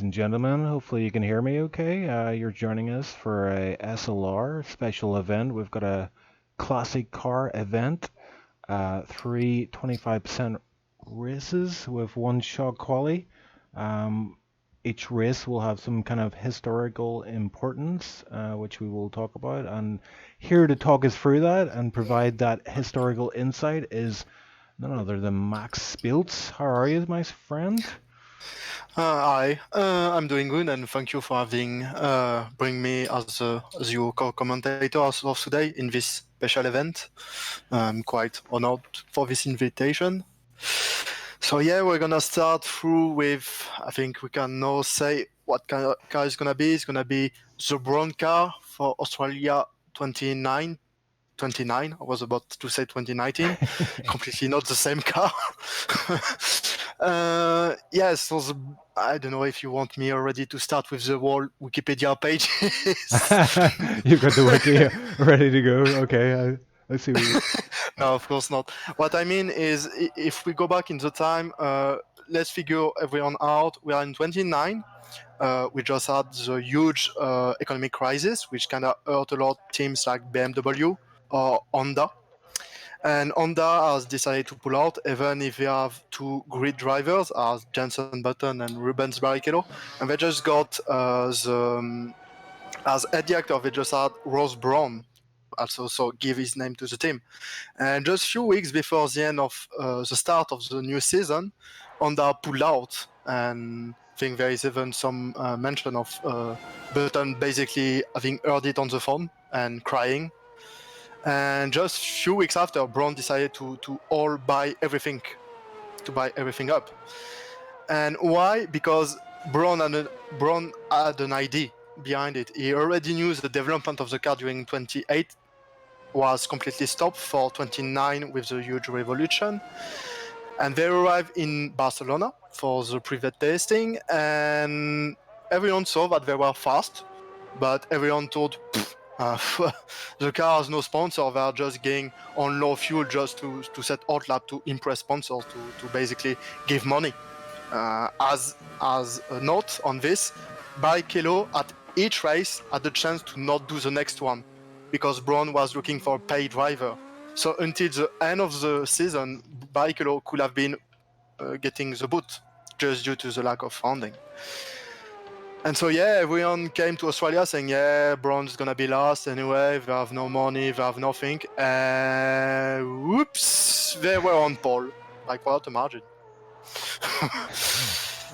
and gentlemen. Hopefully you can hear me okay. You're joining us for a SLR special event. We've got a classic car event, three 25% races with one shot quali. Um, each race will have some kind of historical importance, which we will talk about. And here to talk us through that and provide that historical insight is none other than Max Spiltz. How are you, my friend? Hi, I'm doing good, and thank you for having bring me as your co-commentator of today in this special event. I'm quite honored for this invitation. So yeah, we're gonna start through with, I think we can now say what kind of car is gonna be. It's gonna be the brown car for Australia 29. 29. I was about to say 2019. Completely not the same car. Yes, so I don't know if you want me already to start with the whole Wikipedia page. You've got the wiki ready to go. Okay, I see what you. No, of course not. What I mean is, if we go back in the time, let's figure everyone out. We are in 29. We just had the huge economic crisis, which kind of hurt a lot teams like BMW or Honda. And Honda has decided to pull out, even if they have two great drivers, as Jenson Button and Rubens Barrichello. And they just got as head director, they just had Ross Brown, also so give his name to the team. And just a few weeks before the end of the start of the new season, Honda pulled out. And I think there is even some mention of Button basically having heard it on the phone and crying. And just a few weeks after, Brown decided to all buy everything, to buy everything up. And why? Because Brown had an idea behind it. He already knew the development of the car during 28 was completely stopped for 29 with the huge revolution. And they arrived in Barcelona for the private testing, and everyone saw that they were fast, but everyone thought, the car has no sponsor. They're just getting on low fuel just to set hot lap to impress sponsors, to basically give money. As a note on this, Barrichello at each race had the chance to not do the next one because Brown was looking for a paid driver. So until the end of the season, Barrichello could have been getting the boot just due to the lack of funding. And so yeah, everyone came to Australia saying, yeah, Brown's gonna be last anyway, they have no money, they have nothing. And whoops, they were on pole, like without a margin.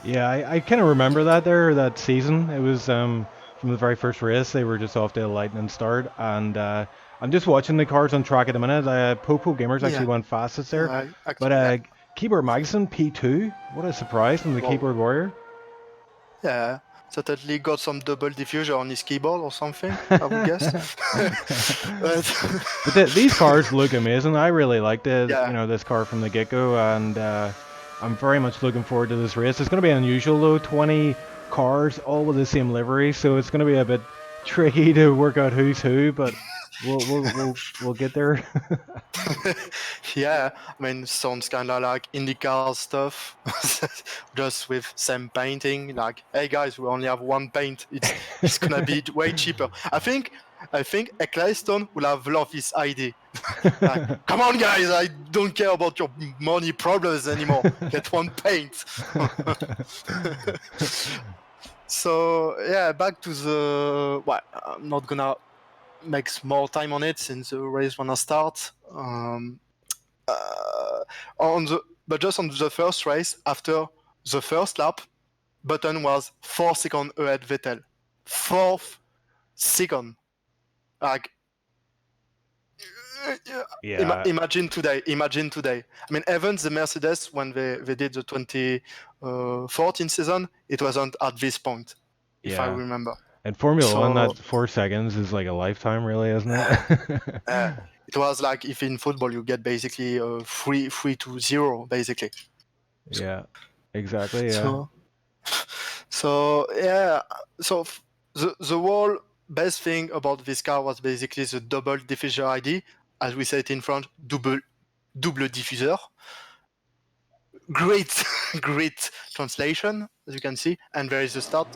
Yeah, I kind of remember that season. It was from the very first race. They were just off to a lightning start, and I'm just watching the cars on track at the minute. Popo Gamers actually Yeah, went fastest there, but yeah. Keyboard Magnuson P2. What a surprise from the Wow. Keyboard Warrior. Yeah, certainly got some double diffuser on his keyboard or something, I would guess. But these cars look amazing. I really liked it, Yeah. this car from the get-go, and I'm very much looking forward to this race. It's going to be unusual though, 20 cars all with the same livery, so it's going to be a bit tricky to work out who's who, but we'll get there. Yeah, I mean, sounds kind of like IndyCar stuff, just with same painting. Like, hey guys, we only have one paint. It's gonna be way cheaper. I think Eccleston will have loved this idea. Like, come on, guys, I don't care about your money problems anymore. Get one paint. So yeah, back to the. Well, I'm not gonna make more time on it since the race wanna start. But just on the first race, after the first lap, Button was 4 seconds ahead Vettel. 4 seconds. Like, Yeah, imagine today. I mean, Evans, the Mercedes, when they did the 2014 season, it wasn't at this point, if I yeah. remember. And Formula One, So that 4 seconds is like a lifetime, really, isn't it? it was like if in football you get basically 3-0, basically. Yeah, exactly. Yeah. So yeah, so the whole best thing about this car was basically the double diffuser ID, as we say it in French, double diffuseur. great, great translation, as you can see. And there is the start.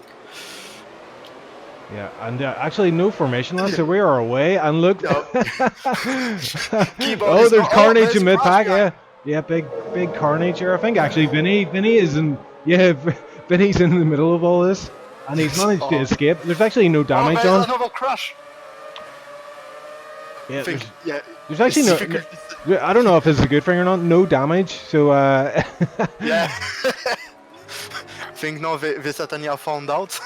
Yeah, and actually no formation left, so we are away. And look, No. Keyboard oh, is there's not. Oh, carnage there's in mid crash pack. behind. Yeah, big carnage here. I think actually Vinny is in. Yeah, Vinny's in the middle of all this, and he's managed to Oh. escape. There's actually no Oh, damage there's on. another crash. Yeah, I think, yeah, there's actually it's no. difficult. I don't know if it's a good thing or not. No damage, so Yeah. I think now they certainly have found out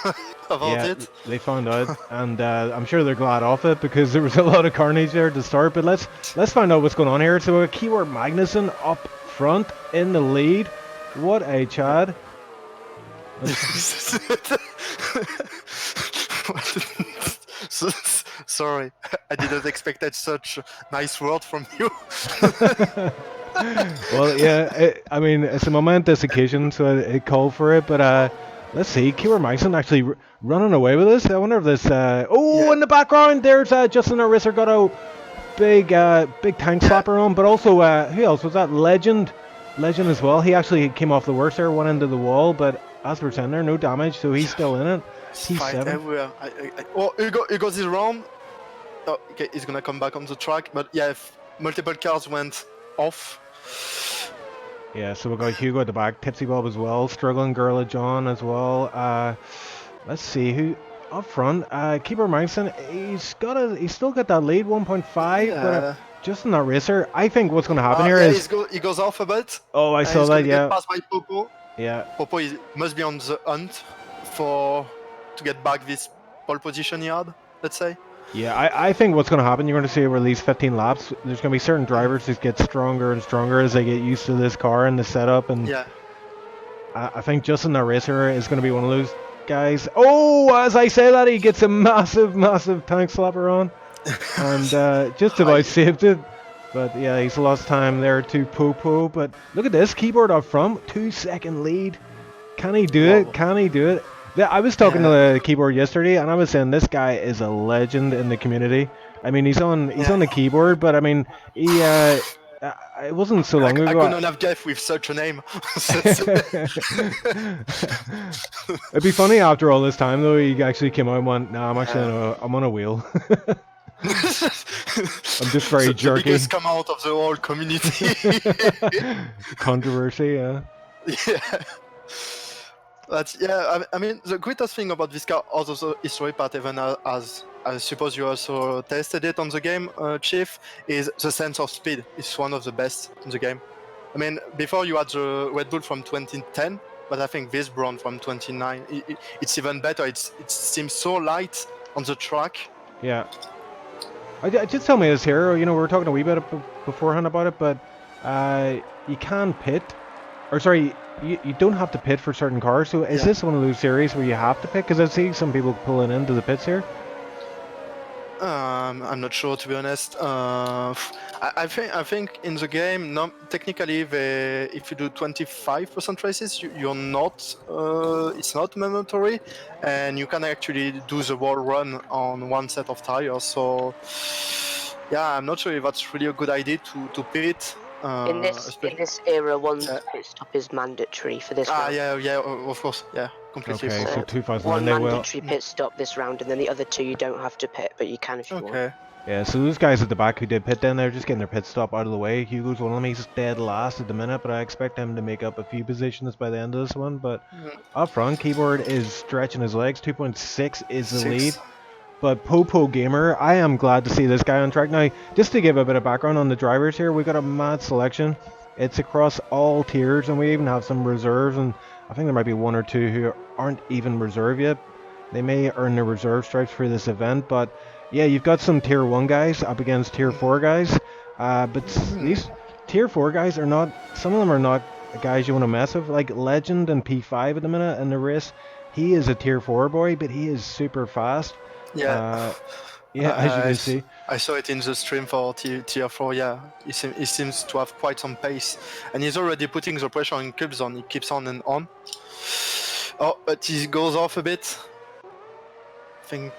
about yeah, it. they found out, and I'm sure they're glad off it because there was a lot of carnage there to start. But let's find out what's going on here. So Keyword Magnuson up front in the lead. What a Chad! Sorry, I didn't expect such a nice word from you. Well, yeah, I mean it's a momentous occasion, so it called for it. But let's see, Keyword Magnuson actually running away with this. I wonder if this. Oh, Yeah. in the background, there's Justin Ariser got a big tank slapper on, but also who else was that? Legend as well. He actually came off the worst there, went into the wall, but as we're saying there, no damage, so he's still in it. He's Fight 7th. everywhere. Oh, Hugo is around. Oh, okay, he's gonna come back on the track, but yeah, if multiple cars went off. Yeah, so we got Hugo at the back, Tipsy Bob as well, Struggling Girl of John as well. Let's see who up front. Keeper Magnuson, he's still got that lead, 1.5, Yeah. but just in that racer, I think what's going to happen here Yeah, is. he goes off a bit. Oh, I saw he's that. gonna Yeah. get passed by Popo. Yeah. Popo must be on the hunt to get back this pole position he had, let's say. Yeah, I think what's going to happen, you're going to see over these 15 laps, there's going to be certain drivers that get stronger and stronger as they get used to this car and the setup. And yeah, I think Justin the Racer is going to be one of those guys. Oh, as I say that, he gets a massive tank slapper on. And just about saved it. But yeah, he's lost time there to Popo. But look at this, Keyboard up front, 2-second lead. Can he do it? Can he do it? Yeah, I was talking to the Keyboard yesterday, and I was saying this guy is a legend in the community. I mean, he's on the keyboard, but I mean, he it wasn't so long ago. I couldn't have guessed with such a name. It'd be funny after all this time, though. He actually came out and went, "Nah, I'm on a wheel." I'm just very jerky. The biggest come out of the whole community. Controversy, yeah. Yeah. I mean, the greatest thing about this car, also the history part, even as I suppose you also tested it on the game, Chief, is the sense of speed. It's one of the best in the game. I mean, before you had the Red Bull from 2010, but I think this Brown from 2009, it's even better. It seems so light on the track. Yeah. Just tell me this here, you know, we were talking a wee bit beforehand about it, but you can pit, or sorry, you don't have to pit for certain cars, so is this one of those series where you have to pit? Because I see some people pulling into the pits here. I'm not sure, to be honest. I think in the game, technically, if you do 25% races, you're not. It's not mandatory, and you can actually do the whole run on one set of tires. So, yeah, I'm not sure if that's really a good idea to pit. In this era, one pit stop is mandatory for this round. Yeah, of course, yeah, completely. Okay, so 2009 one they mandatory pit stop this round, and then the other two you don't have to pit, but you can if you want. Yeah, so those guys at the back who did pit then, they're just getting their pit stop out of the way. Hugo's one of them, he's dead last at the minute, but I expect him to make up a few positions by the end of this one. But up front, Keyboard is stretching his legs, 2.6 is the lead. But Popo Gamer, I am glad to see this guy on track. Now, just to give a bit of background on the drivers here, we've got a mad selection. It's across all tiers, and we even have some reserves, and I think there might be one or two who aren't even reserve yet. They may earn their reserve stripes for this event, but yeah, you've got some tier 1 guys up against tier 4 guys. But these tier 4 guys are not, some of them are not guys you want to mess with, like Legend and P5 at the minute in the race. He is a tier 4 boy, but he is super fast. Yeah. As you can see. I saw it in the stream for tier 4, yeah. He seems to have quite some pace. And he's already putting the pressure in cubes on. He keeps on and on. Oh, but he goes off a bit. I think...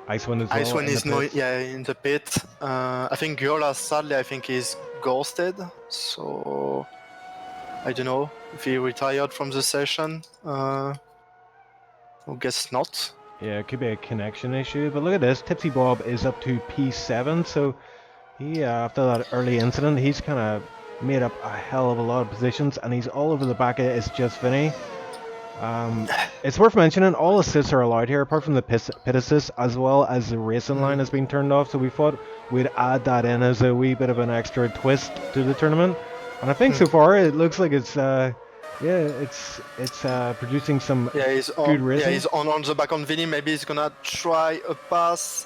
Icewind as well. Icewind in is the no, pits. yeah, in the pit. I think Gurla, sadly, I think he's ghosted. So I don't know if he retired from the session. I guess not. Yeah, it could be a connection issue. But look at this. Tipsy Bob is up to P7, so he after that early incident, he's kind of made up a hell of a lot of positions, and he's all over the back of It's Just Vinny. It's worth mentioning all assists are allowed here, apart from the pit assist, as well as the racing line has been turned off. So we thought we'd add that in as a wee bit of an extra twist to the tournament, and I think so far it looks like it's producing some he's on, good racing. Yeah, he's on the back on Vinny. Maybe he's gonna try a pass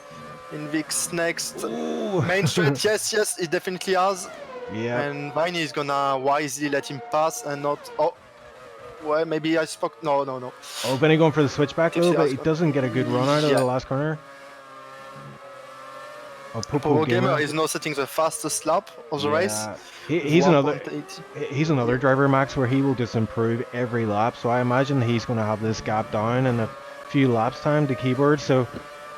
in Vic's next main straight. Yes, he definitely has. Yeah. And Vinny is gonna wisely let him pass and not. Oh, well, maybe I spoke. No. Oh, Vinny going for the switchback a little bit. He doesn't get a good run out of the last corner. Oh, Popo Gamer is now setting the fastest lap of the race. He's another driver, Max, where he will just improve every lap. So I imagine he's going to have this gap down in a few laps time to Keyboard. So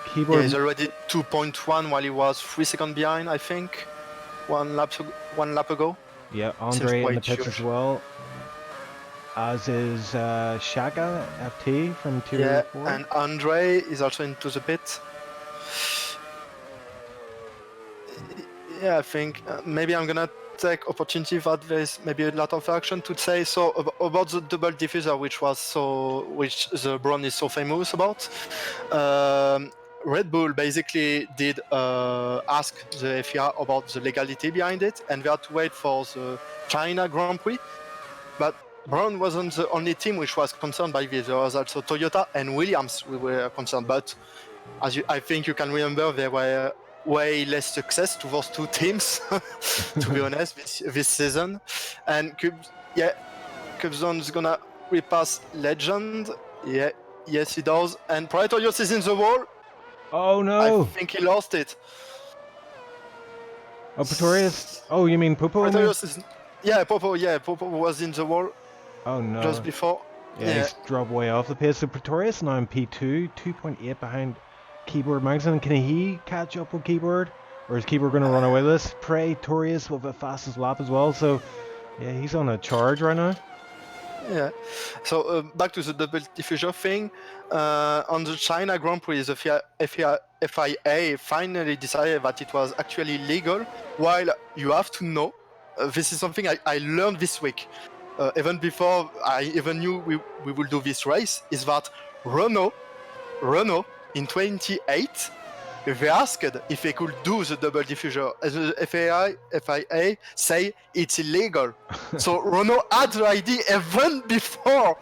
Keyboard. Yeah, he's already 2.1 while he was 3 seconds behind, I think. One lap ago. Yeah, Andre in the pits as well. As is Shaka FT from Tier 4. Yeah, and Andre is also into the pit. Yeah, I think maybe I'm gonna take opportunity that there's maybe a lot of action to say so about the double diffuser, which the Brown is so famous about. Red Bull basically did ask the FIA about the legality behind it, and they had to wait for the China Grand Prix. But Brown wasn't the only team which was concerned by this. There was also Toyota and Williams we were concerned. But I think you can remember, there were way less success to those two teams, to be honest, this season. And Cubzone's gonna repass Legend. Yeah, yes he does. And Praetorius is in the wall. Oh no! I think he lost it. Oh, Pretorius? Oh, you mean Popo? Pretorius is... Yeah, Popo was in the wall. Oh no. Just before. Yeah, he's dropped way off the pace. So Pretorius now in P2, 2.8 behind Keyboard Magazine. Can he catch up with Keyboard? Or is Keyboard going to run away with this? Pretorius with the fastest lap as well. So, yeah, he's on a charge right now. Yeah. So, back to the double diffuser thing. On the China Grand Prix, the FIA finally decided that it was actually legal. While you have to know, this is something I learned this week. Even before I even knew we will do this race, is that Renault in 28, they asked if they could do the double diffuser. As the FIA say it's illegal. So Renault had the idea even before,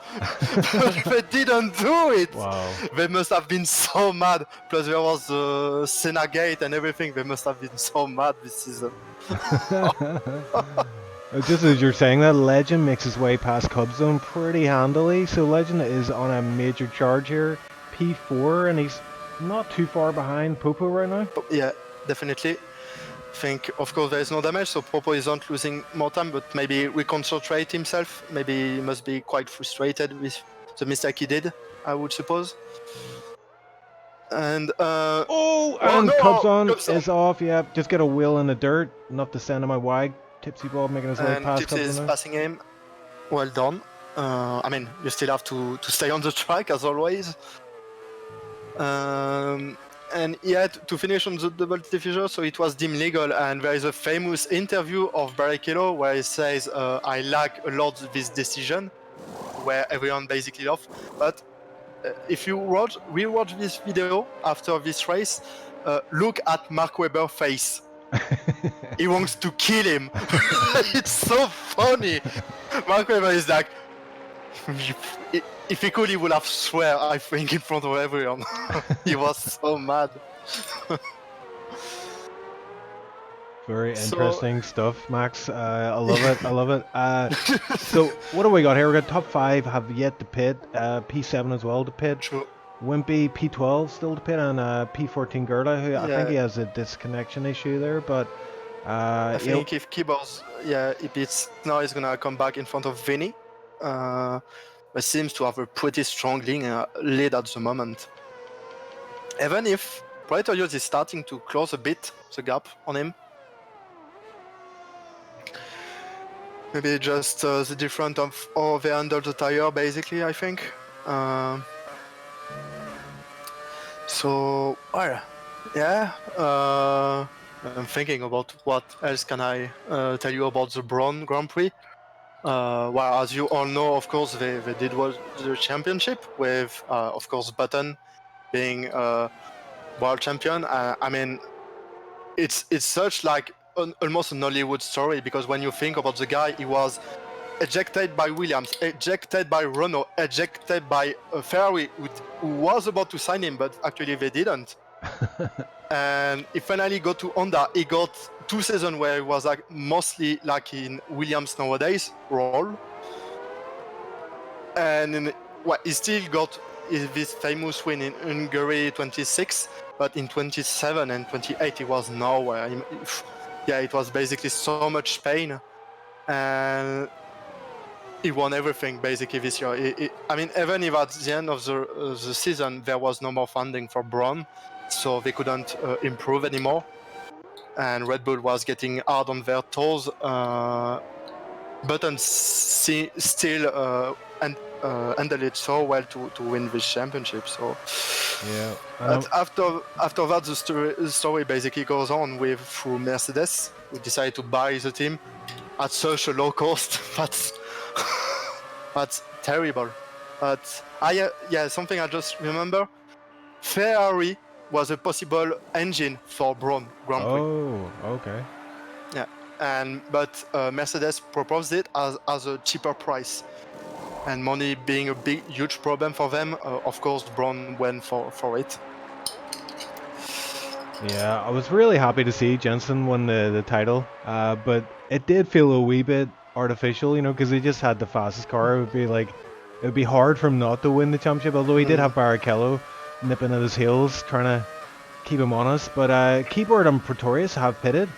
but they didn't do it. Wow. They must have been so mad. Plus there was the Senna Gate and everything. They must have been so mad this season. Just as you're saying that, Legend makes his way past Cubzone pretty handily. So Legend is on a major charge here, P4, and he's not too far behind Popo right now. Yeah, definitely. I think, of course, there is no damage, so Popo isn't losing more time, but maybe reconcentrate himself. Maybe he must be quite frustrated with the mistake he did, I would suppose. And Cubzone is off. Yeah, just get a wheel in the dirt, enough to send him a wide. Tipsy Bob making his way past Tipsy is passing him. Well done. I mean, you still have to stay on the track as always. And yet, to finish on the double diffuser, so it was deemed legal, and there is a famous interview of Barrichello where he says, I like a lot this decision, where everyone basically laughed. But if you rewatch this video after this race, look at Mark Webber's face. He wants to kill him. It's so funny. Mark Webber is like, if he could, he would have swear, I think, in front of everyone. He was so mad. Very interesting stuff, Max. I love it. So what do we got here? We got top 5 have yet to pit, P7 as well to pit. True. Wimpy P12 still to pit, and P14 Gerda, who I think he has a disconnection issue there, but I think if Keyboards, if it's now, he's gonna come back in front of Vinny. But seems to have a pretty strong lead at the moment. Even if Pretorius is starting to close a bit the gap on him. Maybe just the difference of how they handle the tire, basically, I think. So, well, yeah. I'm thinking about what else can I tell you about the Braun Grand Prix. Well, as you all know, of course, they did the championship with, of course, Button being world champion. I mean, it's such like almost an Hollywood story, because when you think about the guy, he was ejected by Williams, ejected by Renault, ejected by Ferrari, who was about to sign him, but actually they didn't. And he finally got to Honda. He got 2 seasons where he was like mostly like in Williams nowadays role, and he still got this famous win in Hungary 26, but in 27 and 28 he was nowhere. Yeah, it was basically so much pain, and he won everything basically this year. I mean, even if at the end of the season there was no more funding for Braun, so they couldn't improve anymore, and Red Bull was getting hard on their toes. Button still handled it so well to win this championship. So Yeah. but after that, the story basically goes on with through Mercedes, who decided to buy the team at such a low cost. That's terrible. But something I just remember: Ferrari was a possible engine for Braun Grand Prix. Oh, okay. Yeah, but Mercedes proposed it as a cheaper price, and money being a huge problem for them. Of course, Braun went for it. Yeah, I was really happy to see Jensen win the title, but it did feel a wee bit artificial, you know, because he just had the fastest car. It would be hard for him not to win the championship, although he did have Barrichello nipping at his heels, trying to keep him honest. But Keyboard and Pretorius have pitted.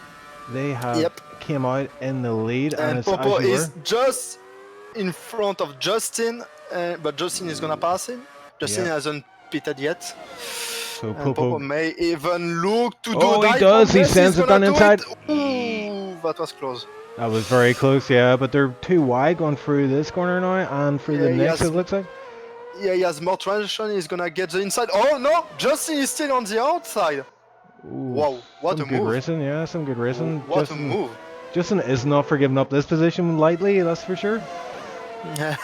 They have came out in the lead, and it's Popo as you is just in front of Justin, but Justin is gonna pass him. Justin hasn't pitted yet. So Popo may even look to do Oh, a he dive does. bomb. He Yes, sends he's it down gonna do inside. Ooh, that was close. That was very close, yeah, but they're too wide going through this corner now and through the next, it looks like. Yeah, he has more transition. He's gonna get the inside. Oh no, Justin is still on the outside. Ooh, Wow, what some a good move. racing, yeah, some good racing. What a move. Justin is not for giving up this position lightly, that's for sure. Yeah.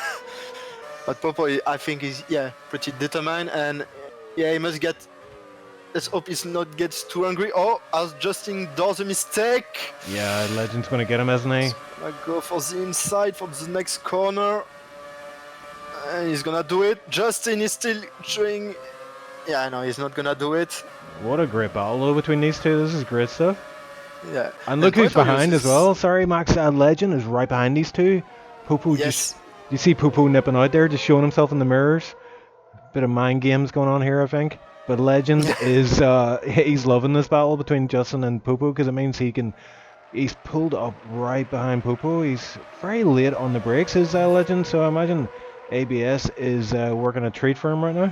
But Popo, I think, is pretty determined, and he must get. Let's hope he not gets too angry. Oh, as Justin does a mistake. Yeah, Legend's gonna get him, isn't he? Gonna go for the inside for the next corner, and he's gonna do it. Justin is still trying. Yeah, no, he's not gonna do it. What a great battle though between these two. This is great stuff. Yeah. And look who's behind as well. Sorry, Max. Legend is right behind these two. Popo just. You see Popo nipping out there, just showing himself in the mirrors. Bit of mind games going on here, I think. But Legend is he's loving this battle between Justin and Popo, because it means he's pulled up right behind Popo. He's very late on the brakes, is Legend. So I imagine ABS is working a treat for him right now.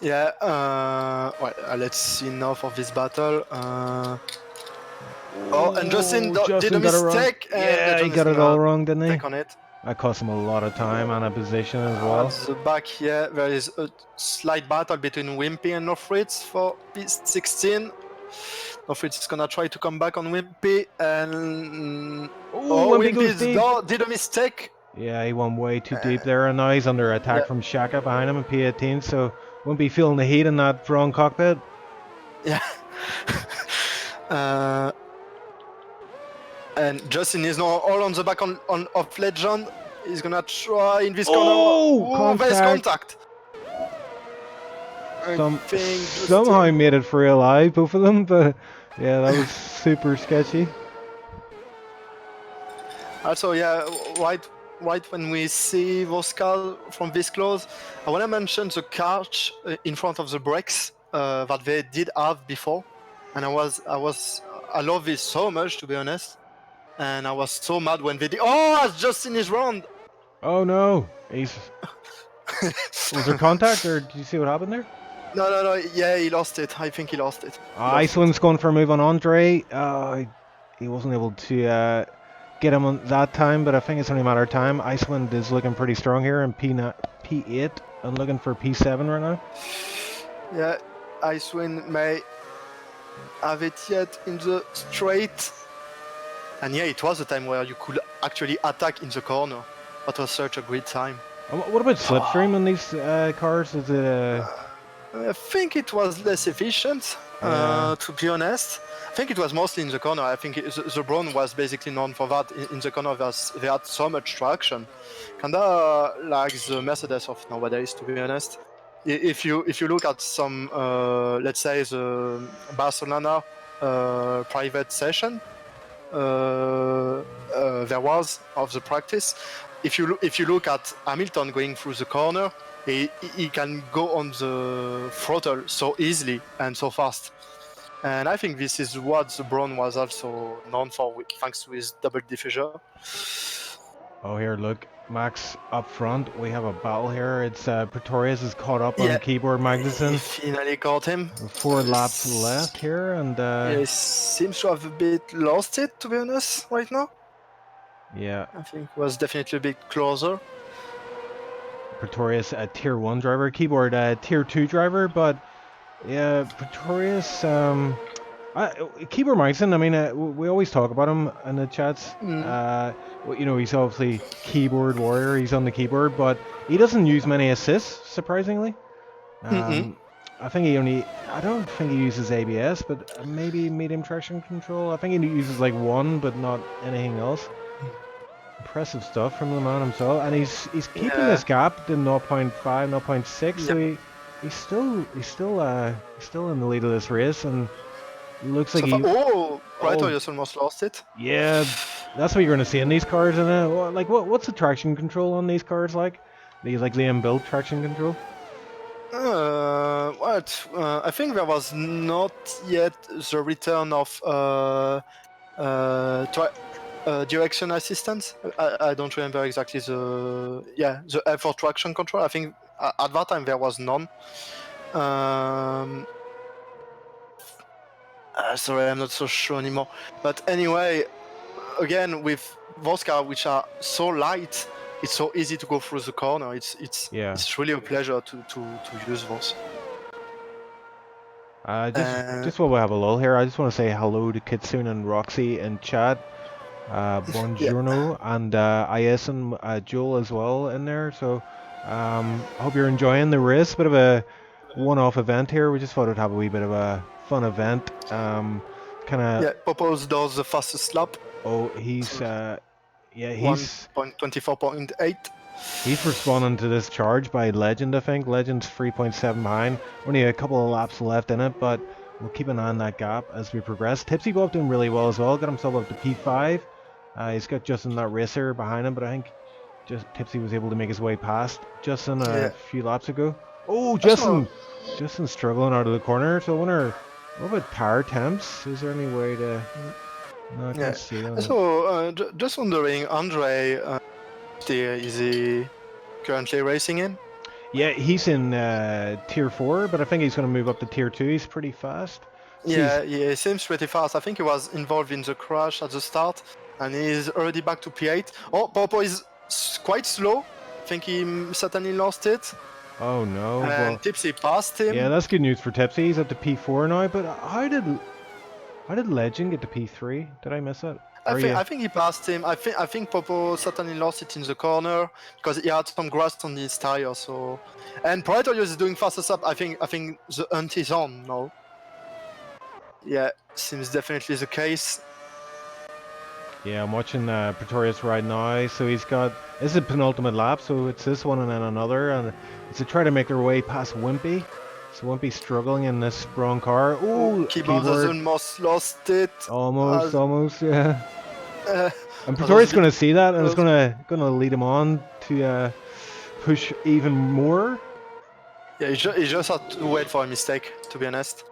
Yeah, well, let's see enough of this battle. Oh, and Justin did a mistake. Yeah, he got it all wrong, didn't he? Take on it. That cost him a lot of time and a position as well. At the back here, there is a slight battle between Wimpy and Norfritz for P16. Norfritz is gonna try to come back on Wimpy, and Wimpy did a mistake. Yeah, he went way too deep there, and now he's under attack from Shaka behind him in P18, so won't be feeling the heat in that front cockpit. Yeah. And Justin is now all on the back of Legend. He's gonna try in this corner. Oh, there's contact. Somehow he made it free alive, both of them, but yeah, that was super sketchy. Also, yeah, right when we see those cars from this close, I want to mention the catch in front of the brakes that they did have before, and I love this so much, to be honest, and I was so mad when they did. Oh, it's just in his round. Oh no, was there contact, or did you see what happened there? No. Yeah, he lost it. I think he lost it. Iceland's going for a move on Andre. He wasn't able to get him on that time, but I think it's only a matter of time. Iceland is looking pretty strong here in P8 and looking for P7 right now. Yeah, Icewind may have it yet in the straight. And yeah, it was a time where you could actually attack in the corner. That was such a great time. What about slipstream on these cars? Is it I think it was less efficient, Yeah. to be honest. I think it was mostly in the corner. I think the Brown was basically known for that. In the corner, they had so much traction. Kinda like the Mercedes of nowadays, to be honest. If you look at some, let's say the Barcelona private session, there was of the practice. If you look at Hamilton going through the corner, he can go on the throttle so easily and so fast. And I think this is what the Brown was also known for, thanks to his double diffuser. Oh, here, look, Max up front. We have a battle here. It's Pretorius is caught up on keyboard Magnussen. He finally caught him. 4 laps left here, and he seems to have a bit lost it, to be honest, right now. Yeah, I think it was definitely a bit closer. Pretorius a tier 1 driver, keyboard tier 2 driver, but yeah, Pretorius keyboard Magnussen, I mean, we always talk about him in the chats. You know, he's obviously keyboard warrior, he's on the keyboard, but he doesn't use many assists, surprisingly. I think I don't think he uses ABS, but maybe medium traction control. I think he uses like 1, but not anything else. Impressive stuff from the man himself, and he's keeping this gap to 0.5, 0.6. So he's still in the lead of this race, and looks like Pretorius almost lost it. Yeah, that's what you're going to see in these cars, isn't it? Like what's the traction control on these cars like? These like the inbuilt traction control. I think there was not yet the return of direction assistance. I don't remember exactly the effort traction control. I think at that time there was none. Sorry, I'm not so sure anymore. But anyway, again, with those cars which are so light, it's so easy to go through the corner. It's really a pleasure to use those. Just while we have a lull here, I just want to say hello to Kitsune and Roxy in chat. Buongiorno, and IS and Joel as well in there. So I hope you're enjoying the race. Bit of a one-off event here. We just thought it'd have a wee bit of a fun event. Popos does the fastest lap. Oh, he's he's 1.24.8. He's responding to this charge by Legend, I think. Legend's 3.7 behind. Only a couple of laps left in it, but we'll keep an eye on that gap as we progress. Tipsy go up doing really well as well. Got himself up to P5. He's got Justin, that racer, behind him, but I think Tipsy was able to make his way past Justin a few laps ago. Oh, Justin's struggling out of the corner. So I wonder, what about power temps? Is there any way to... No, I can't see them. So, just wondering, Andre, is he currently racing in? Yeah, he's in tier 4, but I think he's going to move up to tier 2. He's pretty fast. So he seems pretty fast. I think he was involved in the crash at the start, and he's already back to P8. Oh, Popo is quite slow. I think he certainly lost it. Oh no. And Tipsy passed him. Yeah, that's good news for Tipsy. He's up to P4 now, but how did Legend get to P3? Did I miss it? I think he passed him. I think Popo certainly lost it in the corner because he had some grass on his tire. So, and Pretorius is doing fastest up. I think the hunt is on now. Yeah, seems definitely the case. Yeah, I'm watching Pretorius right now. So he's got, this is a penultimate lap, so it's this one and then another, and it's to try to make their way past Wimpy. So Wimpy's struggling in this brown car. Oh, Keyboard has almost lost it. Almost, yeah. And Pretorius going to see that, and it's going to lead him on to push even more. Yeah, he just had to wait for a mistake, to be honest.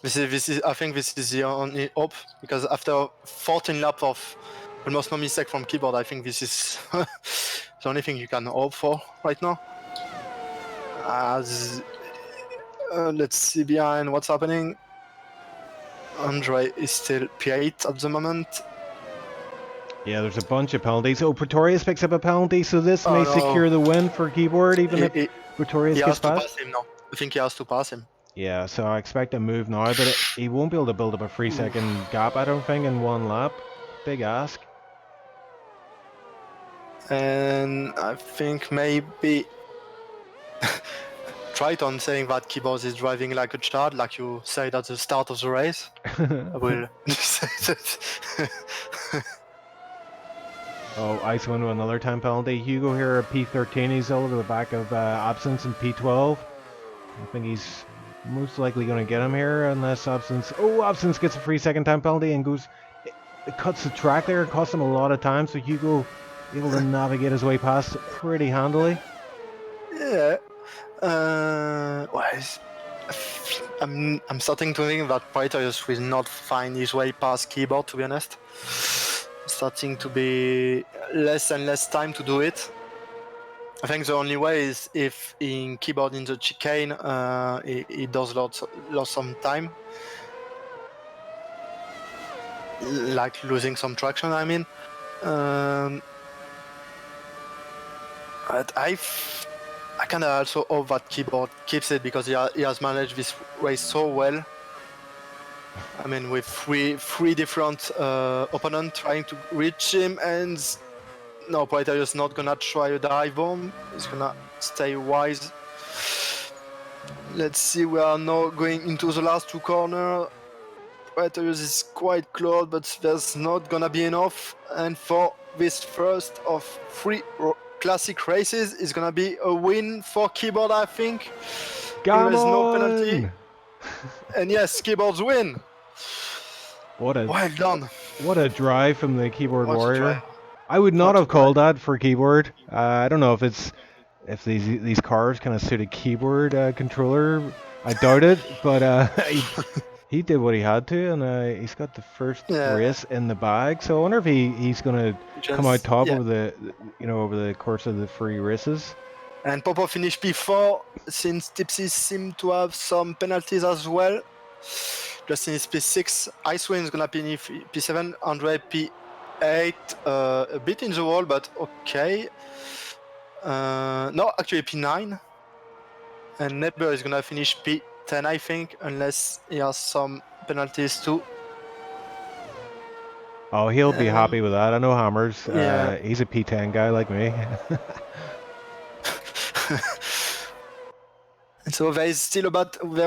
This is. I think this is the only hope, because after 14 laps of almost no mistake from Keyboard, I think this is the only thing you can hope for right now. Let's see behind what's happening. Andre is still P8 at the moment. Yeah, there's a bunch of penalties. Oh, Pretorius picks up a penalty, so this Oh, may no. secure the win for Keyboard, even if Pretorius He gets has to past. pass him now. I think he has to pass him. Yeah, so I expect a move now, but he won't be able to build up a 3-second gap, I don't think, in one lap. Big ask. And I think maybe Triton saying that Keyboard is driving like a child, like you said at the start of the race. I will say that. Oh, Icewind with another time penalty. Hugo here at P13. He's over the back of Absence in P12. I think he's most likely going to get him here unless Absence... Oh, Absence gets a 3-second time penalty and goes... It cuts the track there. It costs him a lot of time, so Hugo able to navigate his way past pretty handily. Yeah. Well, I'm starting to think that Praetorius will not find his way past Keyboard, to be honest. Starting to be less and less time to do it. I think the only way is if in Keyboard in the chicane he does lost some time. Like losing some traction, I mean. But I kind of also hope that Keyboard keeps it because he has managed this race so well. I mean, with three different opponents trying to reach him, and no, Praetorius not gonna try a dive bomb. He's gonna stay wise. Let's see, we are now going into the last two corners. Praetorius is quite close, but there's not gonna be enough. And for this first of 3 classic races, is gonna be a win for Keyboard, I think. Come there is on! no penalty. And yes, Keyboard's win. Well done. What a drive from the Keyboard Warrior. Drive. I would not have called that for Keyboard. I don't know if these cars kind of suit a Keyboard controller. I doubt it, but he did what he had to, and he's got the first race in the bag. So I wonder if he's going to come out top over the course of the 3 races. And Popo finished P4, since Tipsy seemed to have some penalties as well. Justin is P6, Icewind is gonna be P7, Andre P8, a bit in the wall, but okay. No, actually P9. And Neighbor is gonna finish P10, I think, unless he has some penalties too. Oh, he'll be happy with that. I know Hammers. He's a P10 guy like me. So there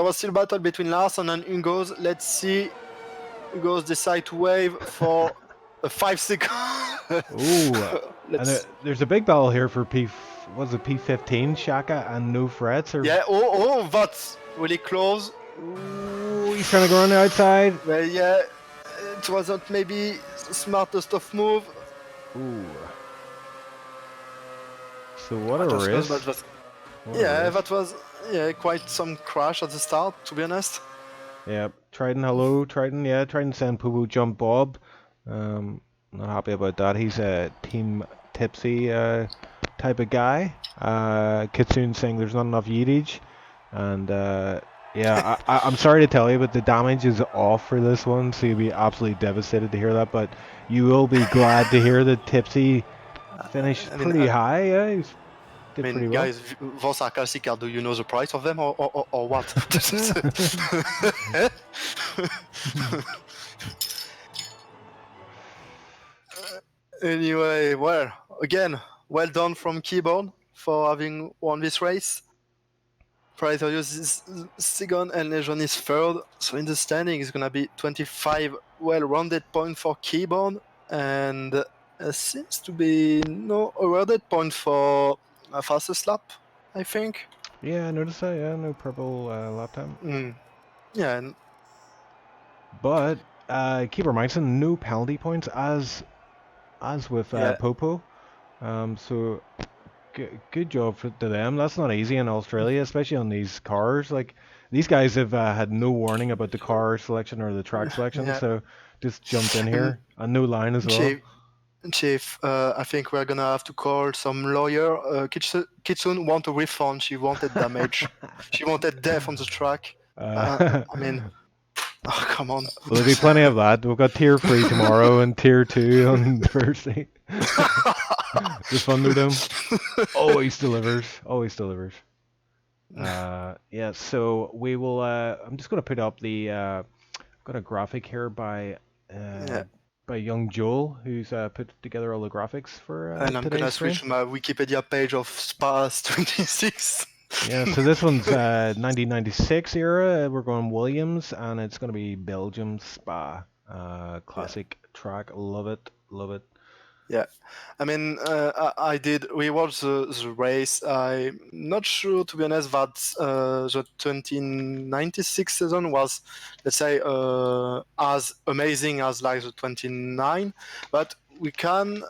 was still a battle between Larson and Ungos. Let's see. Ungos decide to wave for a 5 second. Ooh, and there's a big battle here for P15, Shaka and No Frets. Yeah, that's really close. Ooh, he's trying to go on the outside. Well, yeah, it wasn't maybe the smartest of move. Ooh. So what a race. That was quite some crash at the start, to be honest. Yeah, Triton, hello, Triton. Yeah, Triton saying Poo jump Bob. Not happy about that. He's a Team Tipsy type of guy. Kitsune saying there's not enough yeetage. And yeah, I'm sorry to tell you, but the damage is off for this one, so you'll be absolutely devastated to hear that. But you will be glad to hear that Tipsy finished pretty high. Yeah, he's guys, those are classic cars. Do you know the price of them or what? Anyway, well, again, well done from Keyboard for having won this race. Praetorius is second and Legion is third. So in the standing, it's gonna be 25 well-rounded points for Keyboard, and seems to be no awarded point for a fastest lap, I think. Yeah, I noticed that. Yeah, no purple lap time. Yeah. But keep reminding, no penalty points as with Popo. So good job to them. That's not easy in Australia, especially on these cars. Like these guys have had no warning about the car selection or the track selection, so just jumped in here and no line as well. Chief, I think we're gonna have to call some lawyer. Kitsune want a refund. She wanted damage. She wanted death on the track. I mean, oh, come on. Well, there'll be plenty of that. We've got tier 3 tomorrow and tier 2 on Thursday. The Thunderdome always delivers. Always delivers. Yeah, so we will. I'm just going to put up the. Got a graphic here by young Joel, who's put together all the graphics for and I'm today's gonna stream. switch to my Wikipedia page of Spas 26. Yeah, so this one's 1996 era. We're going Williams, and it's going to be Belgium Spa. Classic track. Love it. Love it. Yeah, I mean, I did rewatch the race. I'm not sure, to be honest, that the 2096 season was, let's say, as amazing as like the 29. But we can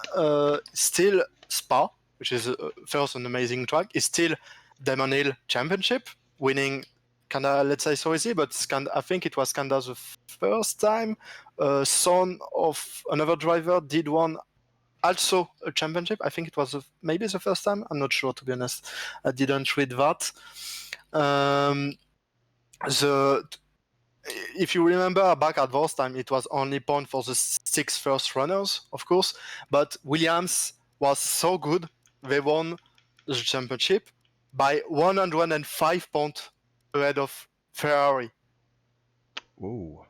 still Spa, which is first an amazing track, is still Damon Hill Championship, winning kinda, let's say, so easy, but I think it was kinda the first time son of another driver did one. Also a championship. I think it was maybe the first time. I'm not sure, to be honest. I didn't read that. If you remember back at those time, it was only point for the 6 first runners, of course. But Williams was so good, they won the championship by 105 points ahead of Ferrari. Whoa.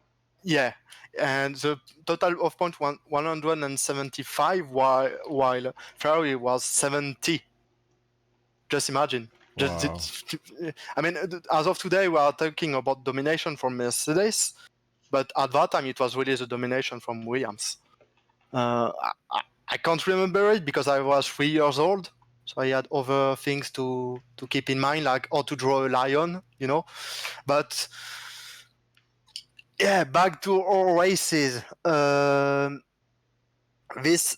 Yeah, and the total of points 175, while Ferrari was 70. Just imagine. Wow. I mean, as of today, we are talking about domination from Mercedes, but at that time, it was really the domination from Williams. I can't remember it because I was 3 years old, so I had other things to keep in mind, like how to draw a lion, you know. But yeah, back to our races. This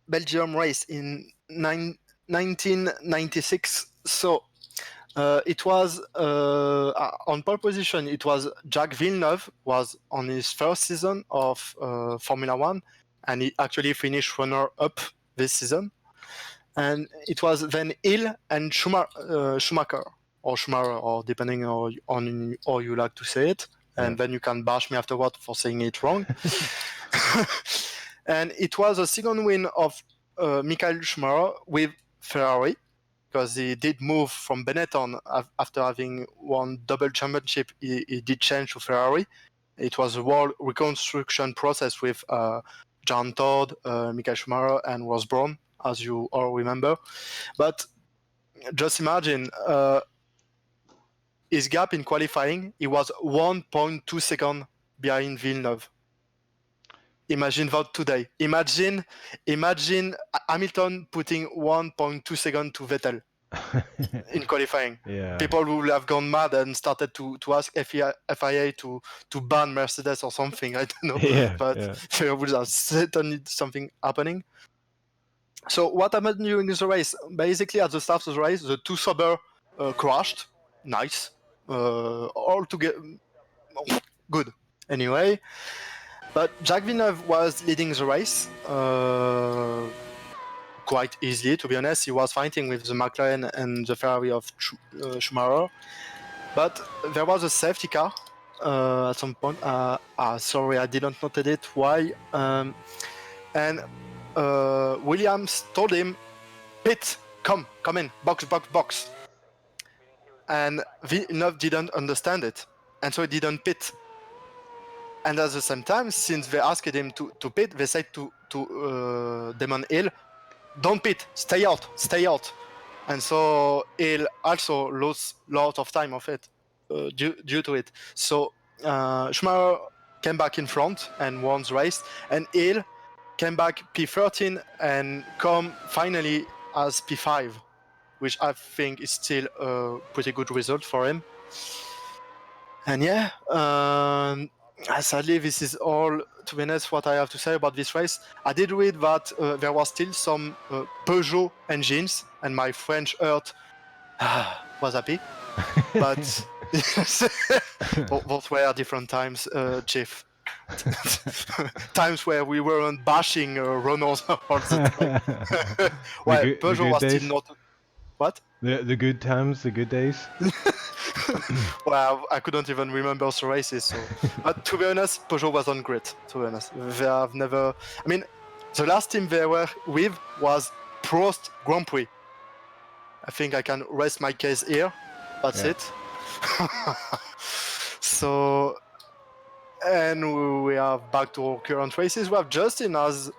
Belgium race in 1996. So it was on pole position. It was Jacques Villeneuve, was on his first season of Formula One, and he actually finished runner-up this season. And it was then Hill and Schumacher, or depending on how you like to say it. And then you can bash me afterward for saying it wrong. And it was a second win of Michael Schumacher with Ferrari, because he did move from Benetton after having won double championship. He did change to Ferrari. It was a whole reconstruction process with John Todd, Michael Schumacher, and Ross Brawn, as you all remember. But just imagine his gap in qualifying. He was 1.2 seconds behind Villeneuve. Imagine that today. Imagine Hamilton putting 1.2 seconds to Vettel in qualifying. Yeah. People would have gone mad and started to ask FIA to ban Mercedes or something. I don't know. Yeah, But there would have certainly something happening. So what happened during the race? Basically, at the start of the race, the two Sauber crashed. Nice. All together. Good. Anyway. But Jacques Villeneuve was leading the race quite easily, to be honest. He was fighting with the McLaren and the Ferrari of Schumacher. But there was a safety car at some point. Sorry, I didn't note it. Why? And Williams told him, "Pit, come in, box." And Villeneuve didn't understand it, and so he didn't pit. And at the same time, since they asked him to pit, they said to Damon Hill, "Don't pit, stay out." And so Hill also lost a lot of time of it due to it. So Schumacher came back in front and won the race, and Hill came back P13 and come finally as P5, which I think is still a pretty good result for him. And yeah, sadly, this is all, to be honest, what I have to say about this race. I did read that there was still some Peugeot engines, and my French heart was happy. But those were different times, Chief. times where we weren't bashing Renault all the time. Well, the Peugeot good was days. still not. What? The good times, the good days. Well, I couldn't even remember the races. So, but to be honest, Peugeot wasn't great. To be honest, they have never. I mean, the last team they were with was Prost Grand Prix. I think I can rest my case here. That's Yeah. it. So, and we are back to our current races. We have Justin as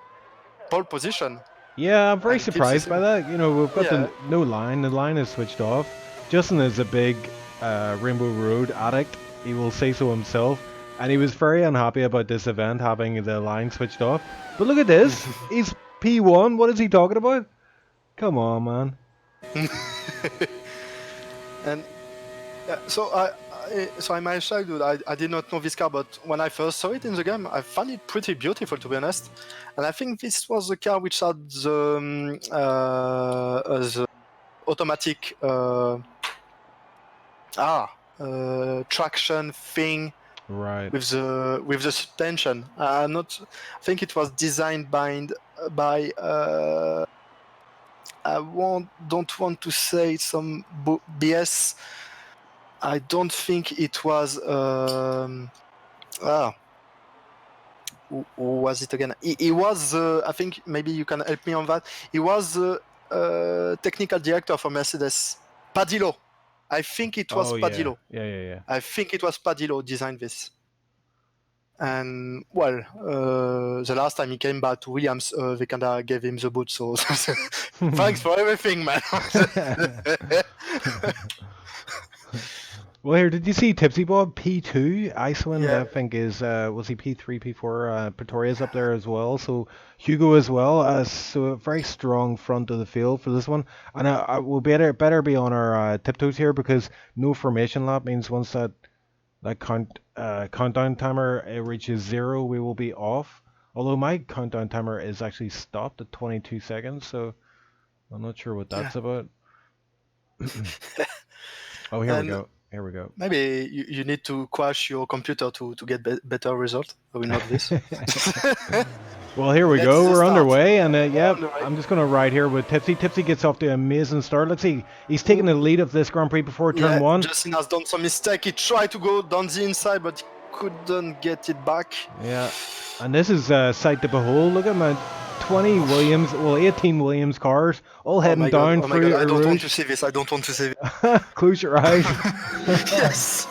pole position. Yeah, I'm very And surprised by that. You know, we've got Yeah. the no line. The line is switched off. Justin is a big Rainbow Road addict. He will say so himself. And he was very unhappy about this event having the line switched off. But look at this. He's P1. What is he talking about? Come on, man. And so I might say, dude, I did not know this car, but when I first saw it in the game, I found it pretty beautiful, to be honest. And I think this was the car which had the automatic traction thing Right. with the suspension. I think it was designed by don't want to say some BS. I don't think it was. Who was it again? He was. I think maybe you can help me on that. He was technical director for Mercedes. Padillo. I think it was Oh, yeah. Padillo. Yeah. I think it was Padillo designed this. And well, the last time he came back to Williams, they kinda gave him the boot. So thanks for everything, man. Well, here, did you see Tipsy Bob P2? Iceland, Yeah. I think, is, was he P3, P4? Pretoria's up there as well. So Hugo as well. So a very strong front of the field for this one. And we'll better be on our tiptoes here because no formation lap means once that countdown timer reaches 0, we will be off. Although my countdown timer is actually stopped at 22 seconds, so I'm not sure what that's about. Oh, here we go. Here we go. Maybe you need to crash your computer to get better result. I will not this. Well, here we Let's go. We're start. underway, and yeah, Underway. I'm just going to ride here with Tipsy. Tipsy gets off to an amazing start. Let's see. He's taking the lead of this Grand Prix before turn 1. Justin has done some mistake. He tried to go down the inside, but he couldn't get it back. Yeah, and this is sight to behold. Look at my 20 Williams, well, 18 Williams cars, all heading down through God. I don't want Rouge. to see this. I don't want to see this. Close your eyes. Yes.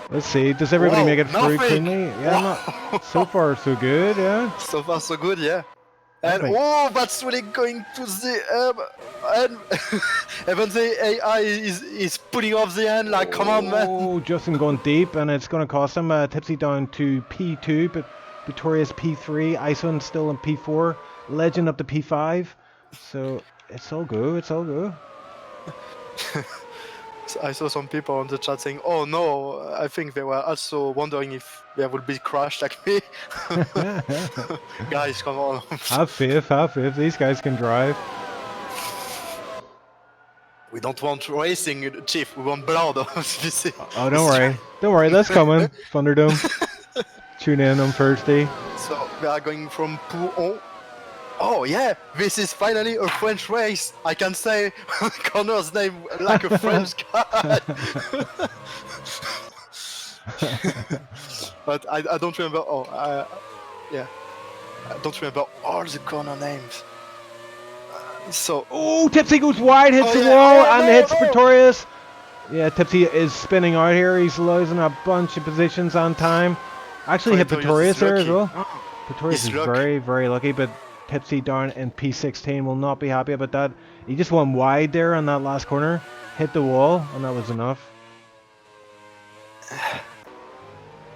Let's see. Does everybody Whoa, make it through nothing. cleanly? Yeah, so far so good. Yeah. So far so good, yeah. And Perfect. that's really going to the and even the AI is putting off the end. Like, come on, man. Oh, Justin going deep, and it's going to cost him. Tipsy down to P2, but Victoria's P3. Iceland still in P4. Legend up to P5. So it's all good. It's all good. I saw some people on the chat saying, "Oh no!" I think they were also wondering if there would be crash like me. Guys, come on. Have faith. Have faith. These guys can drive. We don't want racing, Chief. We want blood. Oh, don't worry. Don't worry. That's coming. Thunderdome. Tune in on Thursday. So we are going from Pou. Oh yeah, this is finally a French race. I can say Connor's name like a French guy. But I don't remember. Yeah, I don't remember all the Connor names. So Oh, Tipsy goes wide, hits the wall, and hits Pretorius. Yeah, Tipsy is spinning out here. He's losing a bunch of positions on time. Actually hit Pretorius there as well. Pretorius is very, very lucky, but Tipsy down in P16 will not be happy about that. He just went wide there on that last corner, hit the wall, and that was enough.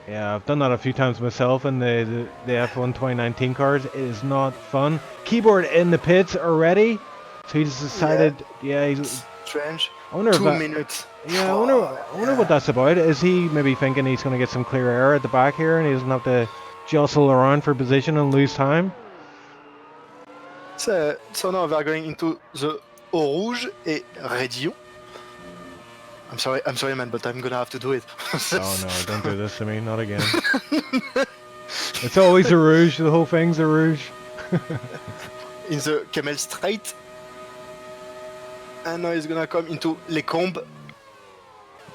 Yeah, I've done that a few times myself in the F1 2019 cars. It is not fun. Keyboard in the pits already, so he's decided. Yeah, he's strange. I wonder 2 if minutes. Yeah, I wonder what that's about. Is he maybe thinking he's going to get some clear air at the back here, and he doesn't have to jostle around for position and lose time? So now we are going into the Eau Rouge et Radio. I'm sorry, man, but I'm gonna have to do it. Oh no, don't do this to me, not again. It's always a rouge. The whole thing's a rouge. In the Camel Straight. And now he's gonna come into Les Combes.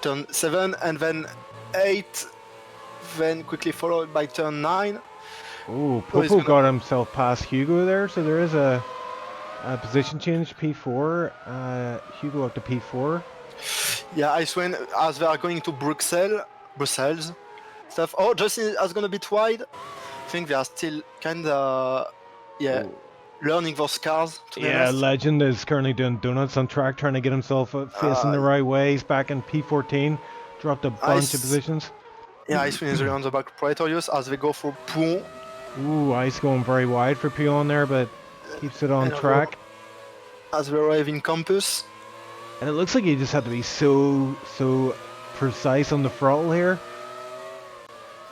Turn 7 and then 8. Then quickly followed by turn 9. Ooh, Oh, he's Popo gonna- got himself past Hugo there, so there is a position change, P4. Hugo up to P4. Yeah, Icewind, as they are going to Brussels stuff. Oh, Justin is gonna be wide. I think they are still kinda, Ooh. learning those cars, to be Yeah, honest. Legend is currently doing donuts on track, trying to get himself facing the right way. He's back in P14, dropped a bunch of positions. Yeah, Icewind is really on the back of Praetorius as they go for Pouon. Ooh, Ice going very wide for Pion there, but keeps it on And track. As they arrive in Campus. And it looks like you just have to be so precise on the throttle here.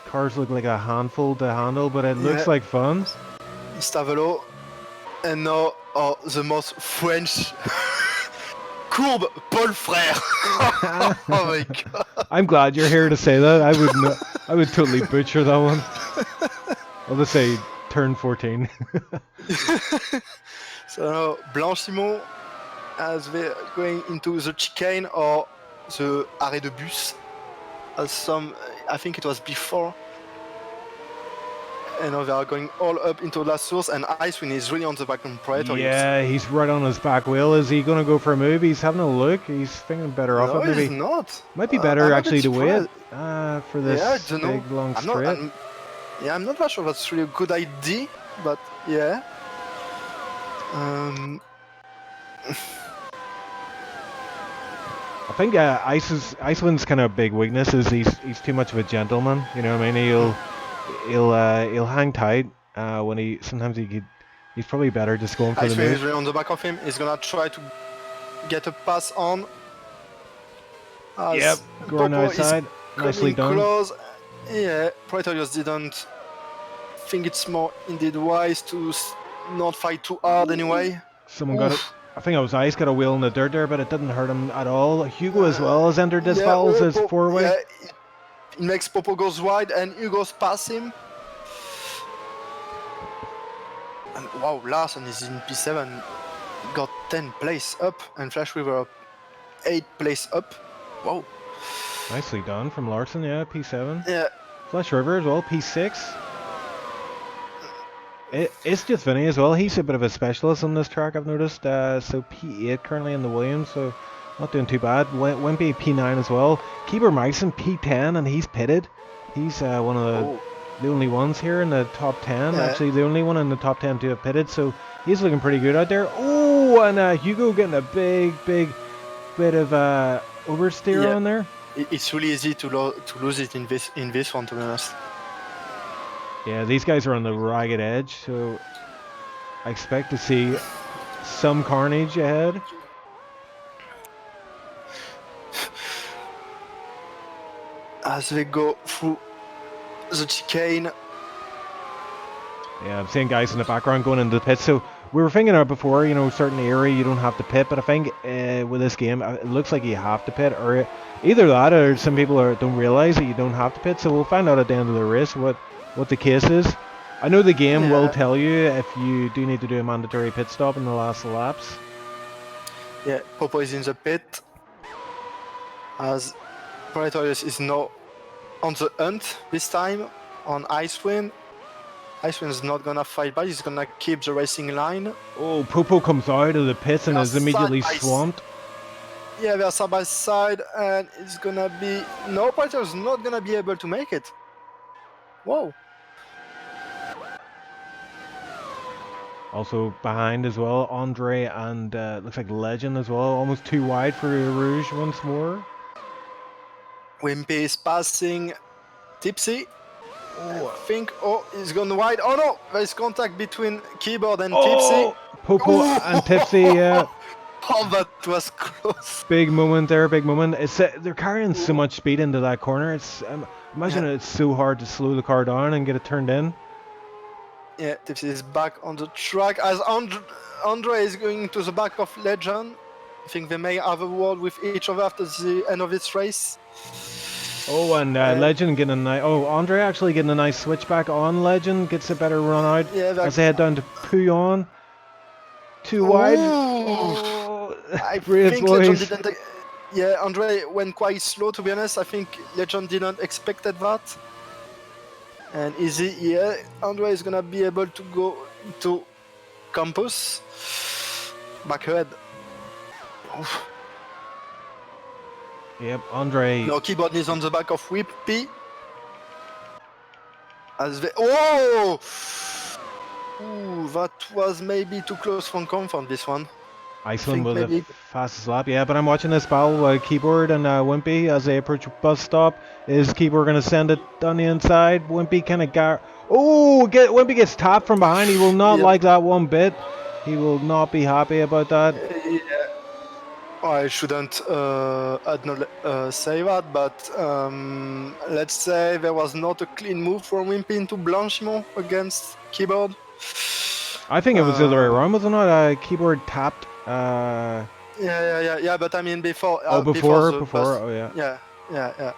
Cars look like a handful to handle, but it looks like fun. Stavelo. And now, the most French courbe, Paul Frère. Oh my god. I'm glad you're here to say that. I would totally butcher that one. I'll just say turn 14. So now Blanc-Simon as they're going into the chicane or the arrêt de bus. As some, I think it was before. And now they are going all up into La Source, and Icewind is really on the back on Praetorius. Yeah, he's right on his back wheel. Is he going to go for a move? He's having a look. He's thinking better off No, it maybe. he's not. Might be better I'm actually to wait surprised. for this Yeah, I don't know. big long I'm straight. I'm not that sure that's really a good idea, but yeah. I think Icewind's kind of big weakness is he's too much of a gentleman. You know what I mean? He'll hang tight when he's probably better just going for the Icewind is move. really on the back of him. He's gonna try to get a pass on. Yep, going Popo is outside. Nicely coming done. close. Yeah, Praetorius didn't think it's more indeed wise to not fight too hard anyway. Someone got it. I think it was Ice got a wheel in the dirt there, but it didn't hurt him at all. Hugo as well has entered this battle as his four-way. Yeah, it makes Popo goes wide and Hugo's pass him. And wow, Larson is in P7, got 10 place up, and Flash River 8 place up. Wow. Nicely done from Larson, yeah, P7. Yeah. Flash River as well, P6. It's just Vinny as well. He's a bit of a specialist on this track, I've noticed. So P8 currently in the Williams, so not doing too bad. Wimpy P9 as well. Keeper Mikeson P10, and he's pitted. He's one of the only ones here in the top 10. Yeah. Actually, the only one in the top 10 to have pitted, so he's looking pretty good out there. Oh, and Hugo getting a big bit of oversteer on there. It's really easy to lose it in this one, to be honest. Yeah, these guys are on the ragged edge, so I expect to see some carnage ahead. As they go through the chicane. Yeah, I'm seeing guys in the background going into the pit. So we were thinking of before, you know, certain area you don't have to pit, but I think with this game, it looks like you have to pit, or either that, or some people don't realize that you don't have to pit. So we'll find out at the end of the race what the case is. I know the game will tell you if you do need to do a mandatory pit stop in the last laps. Yeah, Popo is in the pit. As Praetorius is now on the hunt this time on Icewind. Icewind is not gonna fight back, he's gonna keep the racing line. Oh, Popo comes out of the pits and is immediately swamped. Yeah, they're side by side, and it's gonna be... No, Praetorius is not gonna be able to make it. Whoa. Also behind as well, Andre and looks like Legend as well. Almost too wide for Rouge once more. Wimpy is passing Tipsy. I think, he's gone wide. Oh no, there's contact between Keyboard and Tipsy. Popo and Tipsy, yeah. Oh, that was close. Big moment there, big moment. It's they're carrying so much speed into that corner. It's imagine it's so hard to slow the car down and get it turned in. Yeah, Tipsy is back on the track as Andre is going to the back of Legend. I think they may have a word with each other after the end of this race. Oh, and Legend getting a nice... Oh, Andre actually getting a nice switchback on Legend. Gets a better run out as they head down to Puyon. Too wide. Oh, I brave think Legend boys. didn't... Yeah, Andre went quite slow, to be honest. I think Legend didn't expect that. And easy, yeah, Andre is gonna be able to go to campus. Back ahead. Oof. Yep, Andre. No, keyboard is on the back of Whippy. As they... Oh! Ooh, that was maybe too close from comfort, this one. Iceland with maybe... the fastest lap, yeah, but I'm watching this battle, Keyboard and Wimpy as they approach bus stop. Is Keyboard going to send it down the inside? Wimpy kind of got... Oh, Wimpy gets tapped from behind. He will not like that one bit. He will not be happy about that. Yeah. I shouldn't say that, but let's say there was not a clean move from Wimpy into Blanchimont against Keyboard. I think it was the other way around, wasn't it? Keyboard tapped. Yeah, but I mean before. Before. Bus. Oh, yeah. Yeah.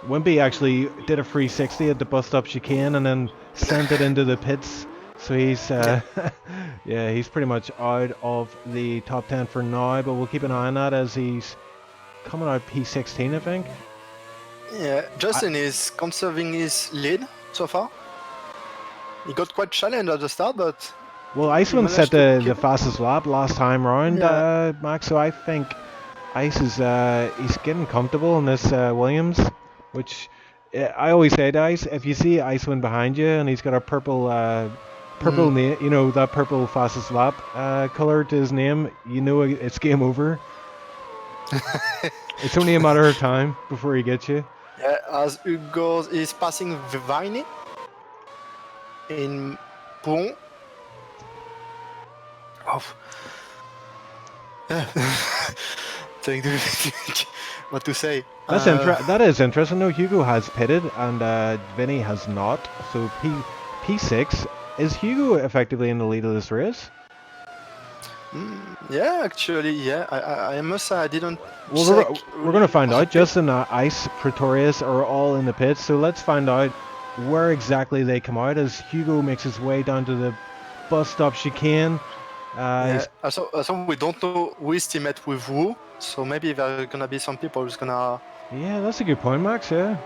Wimpy actually did a 360 at the bus stop chicane and then sent it into the pits. So he's, yeah, he's pretty much out of the top 10 for now, but we'll keep an eye on that as he's coming out P16, I think. Yeah, Justin is conserving his lead so far. He got quite challenged at the start, but... Well, Iceman set the fastest lap last time round, Max, so I think Ice is he's getting comfortable in this Williams, which I always say to Ice, if you see Iceman behind you and he's got a purple name, you know, that purple fastest lap color to his name, you know it's game over. It's only a matter of time before he gets you. Yeah, as Hugo is passing Vivini in Pont. Oh. What to say? That's that is interesting. No, Hugo has pitted and Vinny has not. So P6, is Hugo effectively in the lead of this race? Yeah, actually, yeah. I must say I didn't. Well, we're going to find out. Justin, Ice, Pretorius are all in the pits, so let's find out where exactly they come out as Hugo makes his way down to the bus stop chicane. Also, we don't know who is teammate with who, so maybe there are gonna be some people who's gonna. Yeah, that's a good point, Max. Yeah,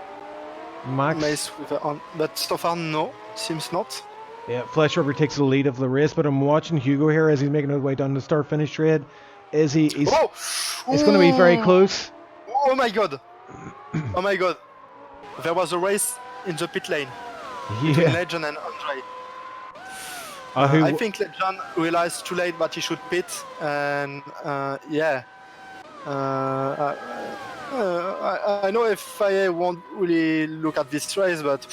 Max. Mace with but so far, no, seems not. Yeah, Flesh Rubber takes the lead of the race, but I'm watching Hugo here as he's making his way down the start-finish straight. Is he? It's going to be very close. Oh my god! Oh my god! There was a race in the pit lane between Legend and Andre. I think Legend realized too late that he should pit, and yeah. I know FIA won't really look at this race, but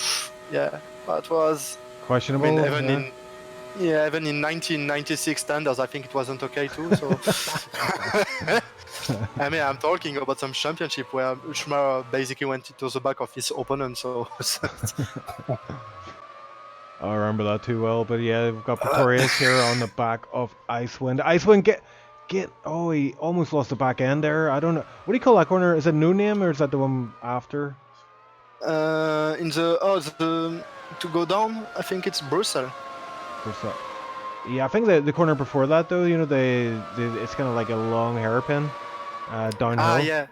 yeah, that was questionable. I mean, even in 1996 standards, I think it wasn't okay too. So I mean, I'm talking about some championship where Schumacher basically went into the back of his opponent. So I remember that too well. But yeah, we've got Pretorius here on the back of Icewind. Icewind get. Oh, he almost lost the back end there. I don't know. What do you call that corner? Is it no name or is that the one after? To go down, I think it's Brussels. Yeah, I think the corner before that though, you know, it's kind of like a long hairpin downhill. Yeah,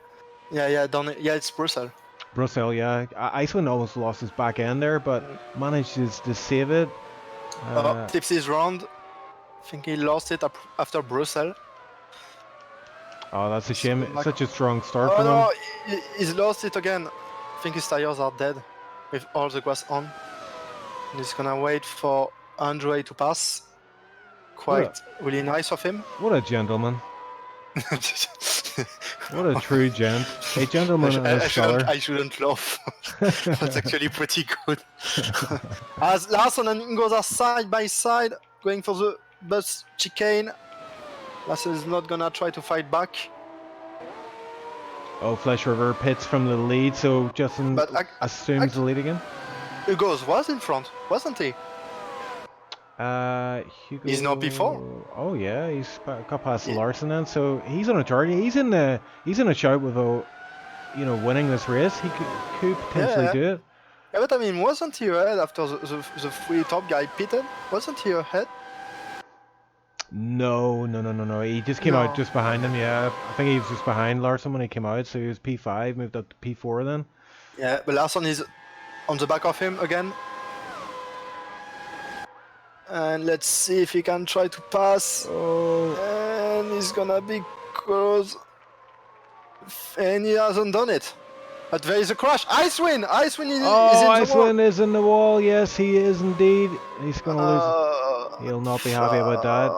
it's Brussels. Brussels, yeah. Icewind almost lost his back end there, but managed to save it. Tipsy's round. I think he lost it after Brussels. Oh, that's a shame. Like, such a strong start for him. He's lost it again. I think his tires are dead with all the grass on. And he's gonna wait for Andre to pass. Quite really nice of him. What a gentleman. What a true gent. A gentleman and a scholar. I shouldn't laugh. That's actually pretty good. As Larson and Ingos are side by side, going for the bus chicane. Larson is not gonna try to fight back. Oh, Flesh River pits from the lead, so Justin assumes the lead again. Ingos was in front, wasn't he? Hugo... He's not before. Oh yeah, he's got past Larson then, so he's on a target. He's in a shout with you know, winning this race. He could potentially do it. Yeah, but I mean, wasn't he ahead after the three top guy pitted? Wasn't he ahead? No. He just came out just behind him. Yeah, I think he was just behind Larson when he came out. So he was P5, moved up to P4 then. Yeah, but Larson is on the back of him again. And let's see if he can try to pass. Oh. And he's gonna be close. And he hasn't done it. But there is a crash. Icewind! Icewind is in the wall. Icewind is in the wall. Yes, he is indeed. He's gonna lose. He'll not be happy about that.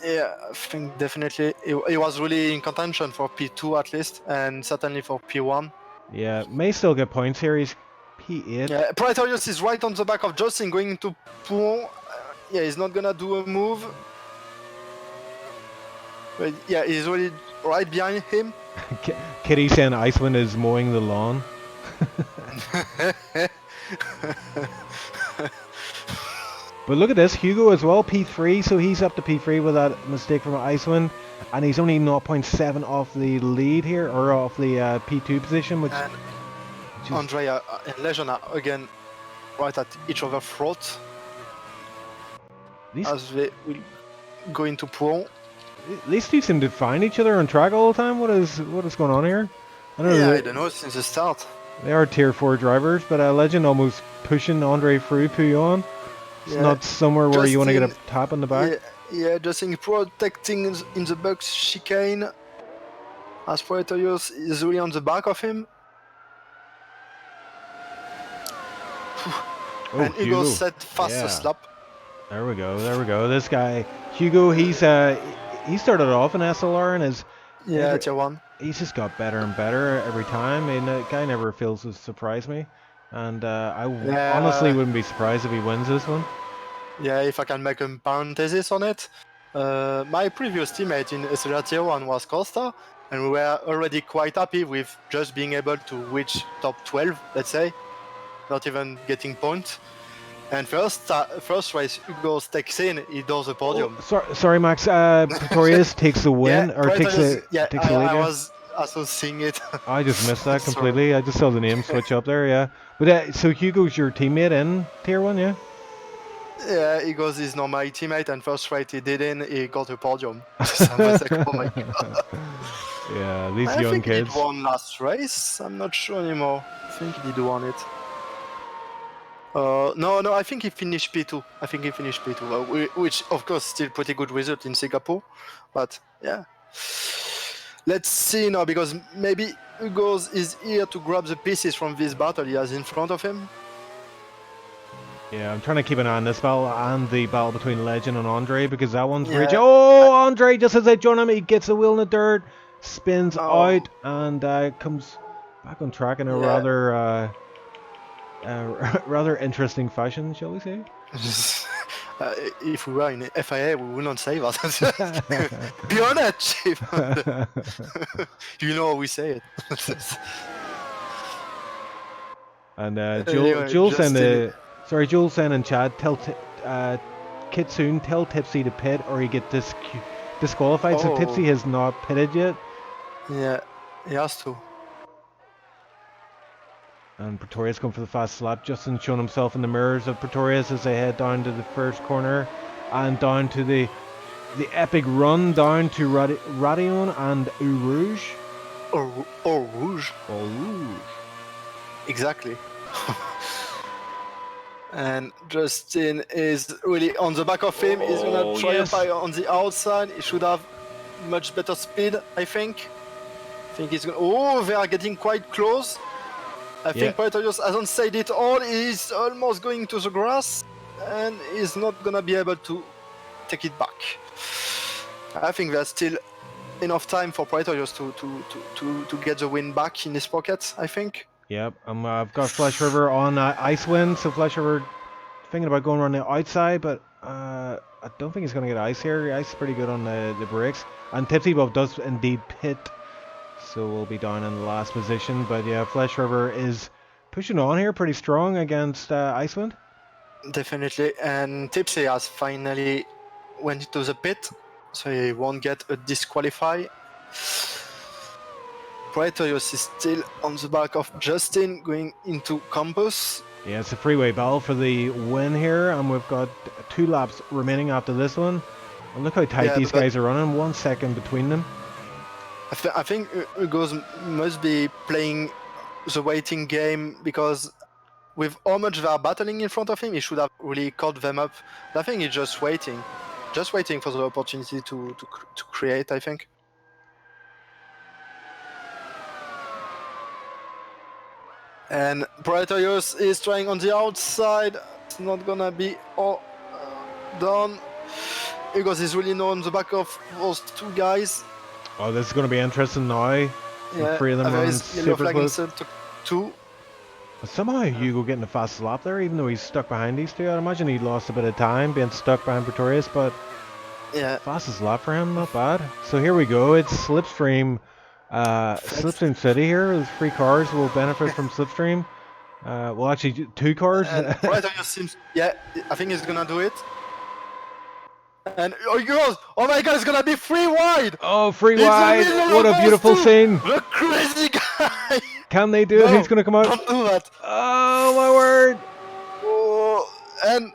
Yeah, I think definitely he was really in contention for P2 at least, and certainly for P1. Yeah, may still get points here. He's P8. Yeah, Praetorius is right on the back of Justin going into Pouon. Yeah, he's not gonna do a move. But yeah, he's really right behind him. Kitty saying Icewind is mowing the lawn. But look at this, Hugo as well, P3, so he's up to P3 with that mistake from Icewind, and he's only 0.7 off the lead here, or off the P2 position, which and is... Andrea and Legion are again right at each other's throat as they will go into Pouon. These two seem to find each other on track all the time. What is going on here? I don't know since the start. They are tier 4 drivers, but Legend almost pushing Andre through Pouon. It's not somewhere where you want to get a tap on the back. Yeah, just in protecting in the box chicane. As Praetorius is really on the back of him. And Hugo set fastest lap. There we go. This guy, Hugo, he started off in SLR and is tier 1. He's just got better and better every time. I mean, the guy never fails to surprise me, and I honestly wouldn't be surprised if he wins this one. Yeah, if I can make a parenthesis on it, my previous teammate in SLR Tier 1 was Costa, and we were already quite happy with just being able to reach top 12, let's say, not even getting points. And first race, Hugo takes in, he does the podium. Oh, sorry, Max. Pretorius takes the win, or takes the lead. I was also seeing it. I just missed that completely. I just saw the name switch up there. Yeah, but so Hugo's your teammate in Tier 1, yeah? Yeah, he goes his normal teammate, and first race he did he got a podium. So I was like, oh my god. Yeah, these young think kids. He did one last race. I'm not sure anymore. I think he did one it. No, I think he finished P2. Which of course still pretty good result in Singapore. But yeah. Let's see now, because maybe Hugo is here to grab the pieces from this battle he has in front of him. Yeah, I'm trying to keep an eye on this battle and the battle between Legend and Andre, because that one's reaching. Oh, Andre just as they join him, he gets the wheel in the dirt, spins out, and comes back on track in a rather interesting fashion, shall we say? If we were in FIA, we would not say that. Be honest, you know how we say it. And Jules and Chad tell Kitsune tell Tipsy to pit or he get disqualified. So Tipsy has not pitted yet. Yeah, he has to. And Pretorius going for the fast lap. Justin showing himself in the mirrors of Pretorius as they head down to the first corner and down to the epic run down to Radion and Eau Rouge. Eau Rouge. Exactly. And Justin is really on the back of him. He's gonna try to fire on the outside. He should have much better speed, I think. He's gonna. Oh, they are getting quite close. I think Praetorius hasn't said it all. He's almost going to the grass, and he's not gonna be able to take it back. I think there's still enough time for Praetorius to get the win back in his pocket, I think. Yep, I've got Flesh River on Icewind, so Flesh River thinking about going around the outside, but I don't think he's going to get ice here. Ice is pretty good on the brakes. And Tipsy Bob does indeed pit, so we'll be down in the last position. But yeah, Flesh River is pushing on here pretty strong against Icewind. Definitely, and Tipsy has finally went to the pit, so he won't get a disqualify. Praetorius is still on the back of Justin going into campus. Yeah, it's a freeway battle for the win here, and we've got 2 laps remaining after this one. And look how tight these guys are running, 1 second between them. I think Hugo must be playing the waiting game, because with how much they are battling in front of him, he should have really caught them up. I think he's just waiting for the opportunity to create, I think. And Praetorius is trying on the outside. It's not gonna be all done. Because he's really known on the back of those 2 guys. Oh, this is going to be interesting now. Yeah, 3 of them running super close. to 2. But somehow Hugo getting the fastest lap there, even though he's stuck behind these 2. I'd imagine he lost a bit of time being stuck behind Pretorius, but yeah, fastest lap for him, not bad. So here we go. It's Slipstream, Slipstream City here. The 3 cars will benefit from Slipstream. Well, actually, 2 cars. Praetorius seems, yeah, I think he's gonna do it. And oh my god, it's gonna be 3 wide! Oh, 3 wide! What a beautiful scene! The crazy guy! Can they do it? Who's gonna come out? Don't do that! Oh my word! Oh, and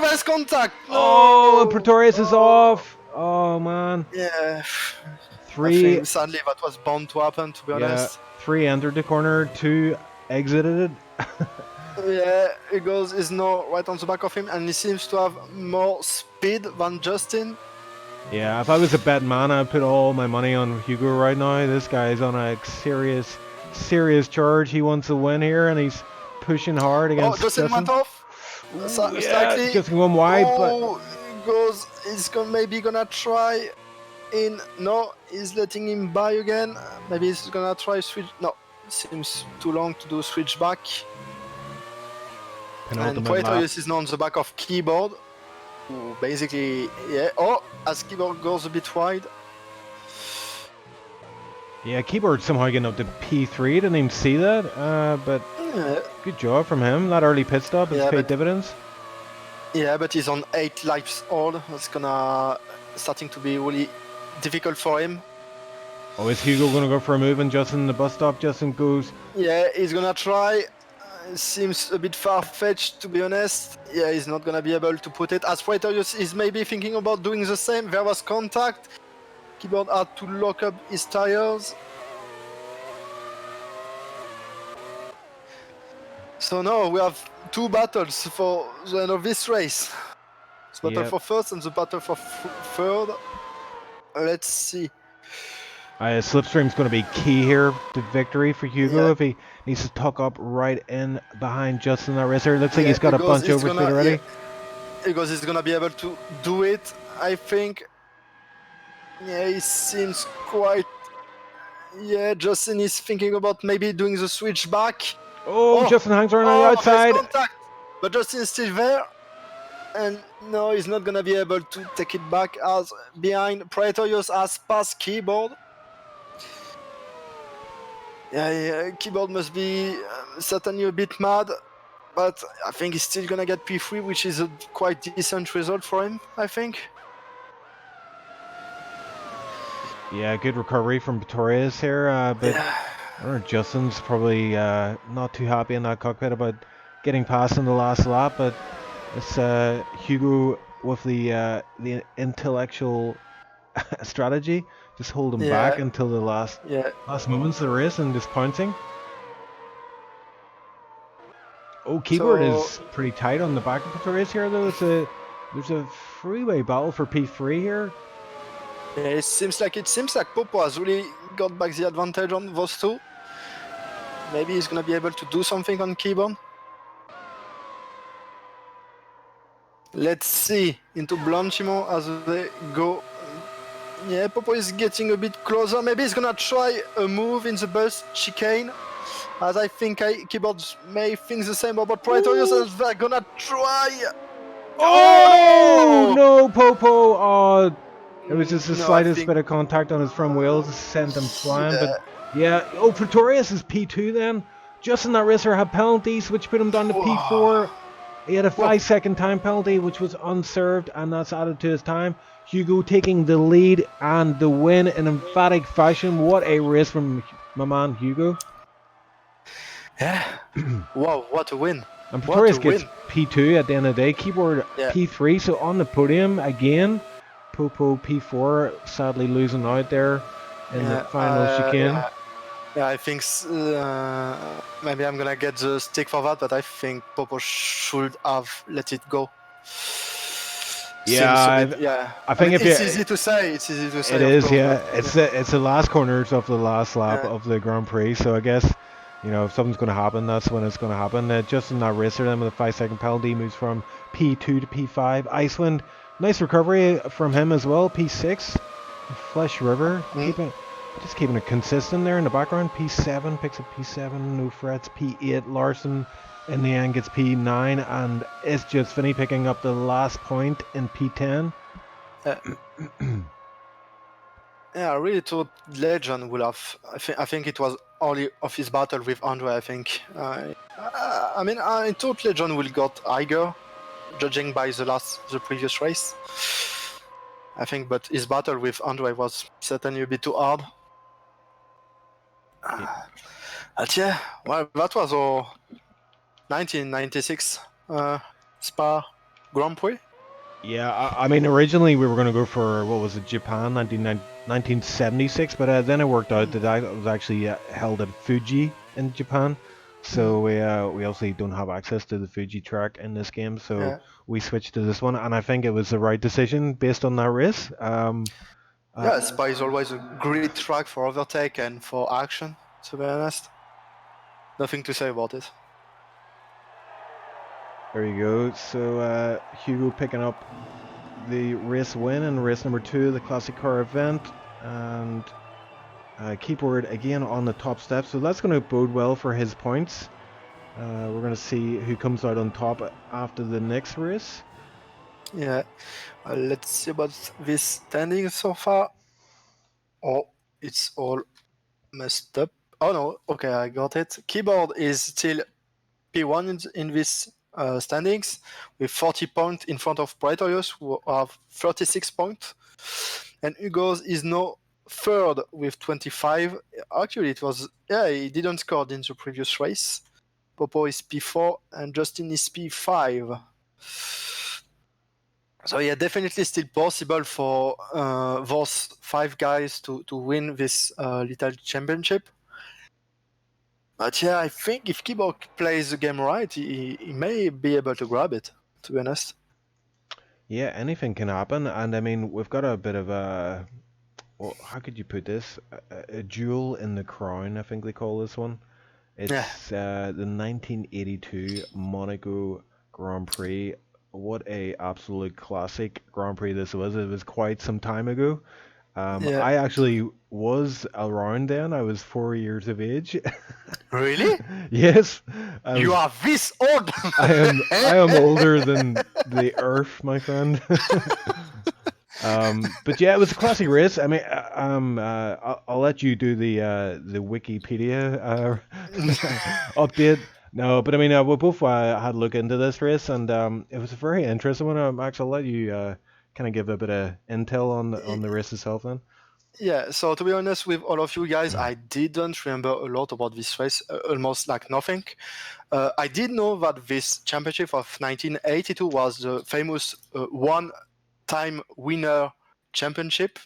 there's contact! Oh, and Pretorius is off! Oh man! Yeah. 3. I think, sadly, that was bound to happen. To be honest. 3 entered the corner, 2 exited it. Yeah, Eagles is now right on the back of him, and he seems to have more speed than Justin. Yeah, if I was a betting man, I'd put all my money on Hugo right now. This guy is on a serious charge. He wants to win here, and he's pushing hard against Justin went off. Yeah, just going wide, but he's maybe gonna try in. No, he's letting him by again. Maybe he's gonna try switch. No, seems too long to do switch back. And Praetorius is now on the back of Keyboard. Who basically, yeah. Oh, as Keyboard goes a bit wide. Yeah, Keyboard somehow getting up to P3. Didn't even see that. But yeah, good job from him. That early pit stop has paid dividends. Yeah, but he's on 8 laps old. It's gonna starting to be really difficult for him. Oh, is Hugo gonna go for a move and Justin in the bus stop? Justin goes. Yeah, he's gonna try. It seems a bit far-fetched, to be honest. Yeah, he's not gonna be able to put it. As Praetorius is maybe thinking about doing the same. There was contact. Keyboard had to lock up his tires. So now we have 2 battles for the end of this race. The battle for first and the battle for third. Let's see. Slipstream's going to be key here to victory for Hugo if he needs to tuck up right in behind Justin that racer. Looks like he's got a bunch over speed already. Yeah, because he's going to be able to do it, I think. Yeah, he seems quite... Yeah, Justin is thinking about maybe doing the switch back. Oh, Justin hangs around on the outside. Contact. But Justin is still there. And no, he's not going to be able to take it back as behind. Praetorius has passed Keyboard. Yeah, Keyboard must be certainly a bit mad, but I think he's still gonna get P3, which is a quite decent result for him, I think. Yeah, good recovery from Pretorius here, but I don't know, Justin's probably not too happy in that cockpit about getting past in the last lap, but it's Hugo with the intellectual strategy. Just hold him back until the last moments of the race and just pouncing. Oh, Keyboard is pretty tight on the back of Pretorius here though. There's a freeway battle for P3 here. Yeah, it seems like Popo has really got back the advantage on those 2. Maybe he's gonna be able to do something on Keyboard. Let's see into Blanchimont as they go. Yeah, Popo is getting a bit closer. Maybe he's gonna try a move in the bus chicane. As I think Keyboard may think the same about Praetorius, and they're gonna try. Oh no, Popo! Oh, it was just the slightest bit of contact on his front wheels, sent him flying. But yeah, Pretorius is P2 then. Justin that racer had penalties, which put him down to P4. He had a 5-second time penalty, which was unserved, and that's added to his time. Hugo taking the lead and the win in emphatic fashion. What a race from my man Hugo. Yeah. Wow, what a win. And What Pretorius a gets win. P2 at the end of the day. Keyboard Yeah. P3, so on the podium again. Popo P4 sadly losing out there in the final chicane. Yeah, I think maybe I'm gonna get the stick for that, but I think Popo should have let it go. Yeah, Seems a bit, I think it's easy to say. It's easy to say. it of is, course, yeah. but, It's the last corners of the last lap Yeah. of the Grand Prix. So I guess, you know, if something's going to happen, that's when it's going to happen. Justin, that racer, then with a 5-second penalty, moves from P2 to P5. Iceland, nice recovery from him as well. P6, Flesh River, keeping it consistent there in the background. P7 picks up P7, no frets. P8, Larson in the end gets P9, and it's just Finney picking up the last point in P10. Yeah, I really thought Legend would have. I think it was only of his battle with Andre. I think. I mean, I thought Legend will got higher, judging by the previous race. I think, but his battle with Andre was certainly a bit too hard. But yeah, well, that was our 1996 Spa Grand Prix. Yeah, I mean, originally we were going to go for, what was it, Japan, 1976, but then it worked out that it was actually held at Fuji in Japan. So we obviously don't have access to the Fuji track in this game, so we switched to this one, and I think it was the right decision based on that race. Yeah, Spa is always a great track for overtake and for action, to be honest. Nothing to say about it. There you go. So Hugo picking up the race win in race number 2 of the Classic Car event, and Keyboard again on the top step. So that's going to bode well for his points. We're going to see who comes out on top after the next race. Yeah, let's see about this standing so far. Oh, it's all messed up. Oh no, okay, I got it. Keyboard is still P1 in this standings with 40 points in front of Praetorius, who have 36 points. And Hugo's is now third with 25. Actually, it was, he didn't score in the previous race. Popo is P4 and Justin is P5. So yeah, definitely still possible for those 5 guys to win this little championship. But yeah, I think if Keyboard plays the game right, he may be able to grab it, to be honest. Yeah, anything can happen, and I mean, we've got a bit of a, well, how could you put this? A jewel in the crown, I think they call this one. It's the 1982 Monaco Grand Prix. What a absolute classic Grand Prix this was. It was quite some time ago. I actually was around then. I was 4 years of age. Really? Yes. You are this old. I am older than the Earth, my friend. But yeah, it was a classic race. I mean, I'll let you do the Wikipedia update. No, but I mean, we both had a look into this race, and it was a very interesting one. Max, I'll let you kind of give a bit of intel on the race itself then. Yeah, so to be honest with all of you guys, I didn't remember a lot about this race, almost like nothing. I did know that this championship of 1982 was the famous one-time winner championship.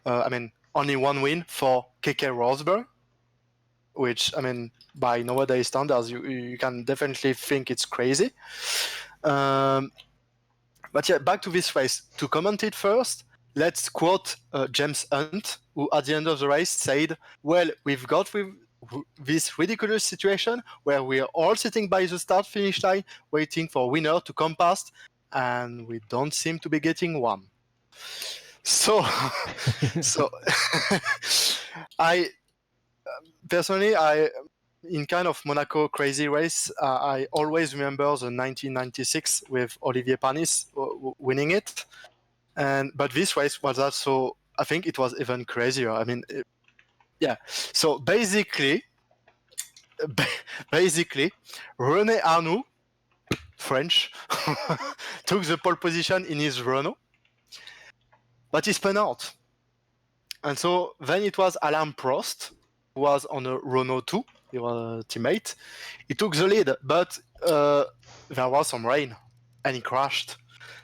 I mean, only one win for KK Rosberg, which, I mean, by nowadays standards, you can definitely think it's crazy. But yeah, back to this race. To comment it first, let's quote James Hunt, who at the end of the race said, well, we've got this ridiculous situation where we are all sitting by the start-finish line waiting for a winner to come past, and we don't seem to be getting one. So I personally, in kind of Monaco crazy race, I always remember the 1996 with Olivier Panis winning it. But this race was also, I think it was even crazier. I mean, so basically, René Arnoux, French, took the pole position in his Renault. but he spun out. And so then it was Alain Prost, who was on a Renault 2, he was a teammate. He took the lead, but there was some rain, and he crashed.